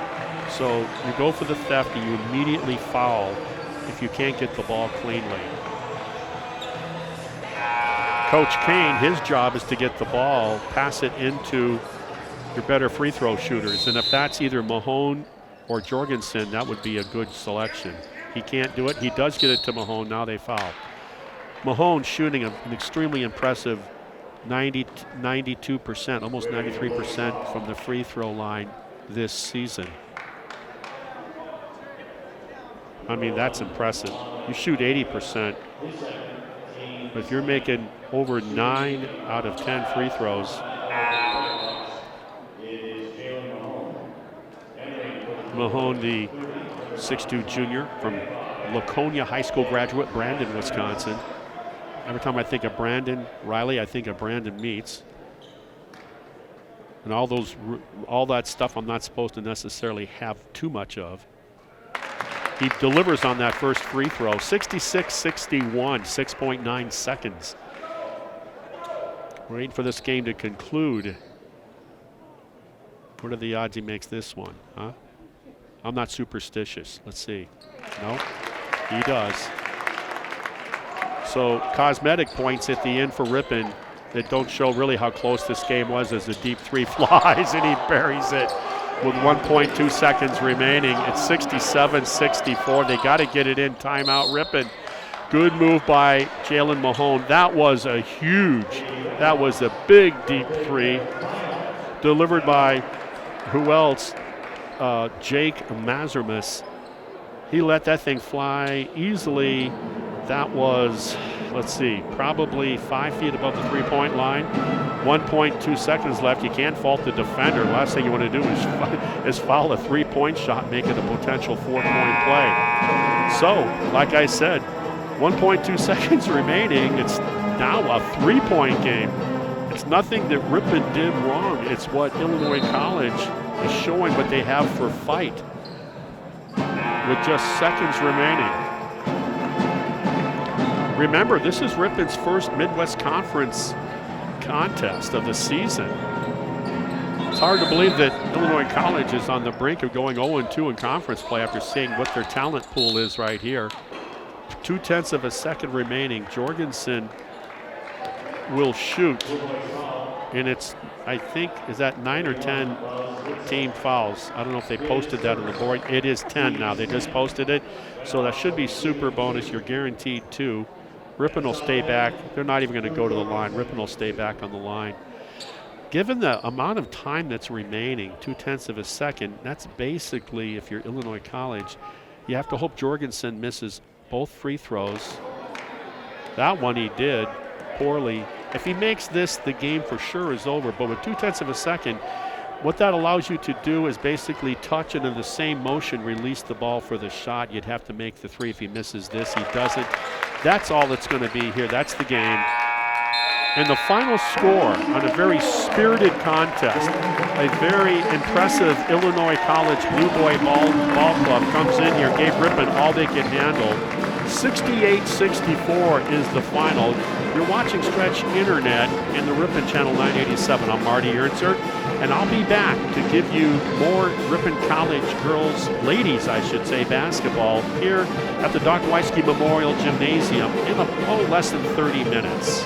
So you go for the theft and you immediately foul if you can't get the ball cleanly. Coach Kane, his job is to get the ball, pass it into your better free throw shooters. And if that's either Mahone or Jorgensen, that would be a good selection. He can't do it. He does get it to Mahone. Now they foul. Mahone shooting an extremely impressive 92%, almost 93% from the free throw line this season. I mean, that's impressive. You shoot 80%, but if you're making over 9 out of 10 free throws, Mahone, the 6'2 junior from Laconia High School graduate, Brandon, Wisconsin. Every time I think of Brandon Riley, I think of Brandon Meats. And all that stuff I'm not supposed to necessarily have too much of. He delivers on that first free throw. 66-61, 6.9 seconds. Waiting for this game to conclude. What are the odds he makes this one, huh? I'm not superstitious. Let's see. No, he does. So cosmetic points at the end for Ripon. that don't show really how close this game was as the deep three flies and he buries it with 1.2 seconds remaining. It's 67-64. They got to get it in. Timeout, Ripon. Good move by Jalen Mahone. That was a big deep three delivered by who else? Jake Mazermas. He let that thing fly easily. That was, let's see, probably 5 feet above the three-point line. 1.2 seconds left. You can't fault the defender. The last thing you want to do is foul a three-point shot, make it a potential four-point play. So, like I said, 1.2 seconds remaining. It's now a three-point game. It's nothing that Ripon did wrong. It's what Illinois College is showing what they have for fight with just seconds remaining. Remember, this is Ripon's first Midwest Conference contest of the season. It's hard to believe that Illinois College is on the brink of going 0-2 in conference play after seeing what their talent pool is right here. 0.2 of a second remaining. Jorgensen will shoot, and it's, I think, is that 9 or 10 team fouls? I don't know if they posted that on the board. It is 10 now. They just posted it, so that should be super bonus. You're guaranteed 2. Ripon will stay back. They're not even going to go to the line. Ripon will stay back on the line. Given the amount of time that's remaining, 0.2 of a second, that's basically, if you're Illinois College, you have to hope Jorgensen misses both free throws. That one he did poorly. If he makes this, the game for sure is over. But with 0.2 of a second, what that allows you to do is basically touch and in the same motion release the ball for the shot. You'd have to make the three. If he misses this, he doesn't. That's all that's going to be here. That's the game. And the final score on a very spirited contest, a very impressive Illinois College Blueboy ball club comes in here, gave Ripon all they could handle. 68-64 is the final. You're watching Stretch Internet in the Ripon Channel 987. I'm Marty Ernzer, and I'll be back to give you more Ripon College girls, ladies I should say, basketball here at the Dr. Weisky Memorial Gymnasium in less than 30 minutes.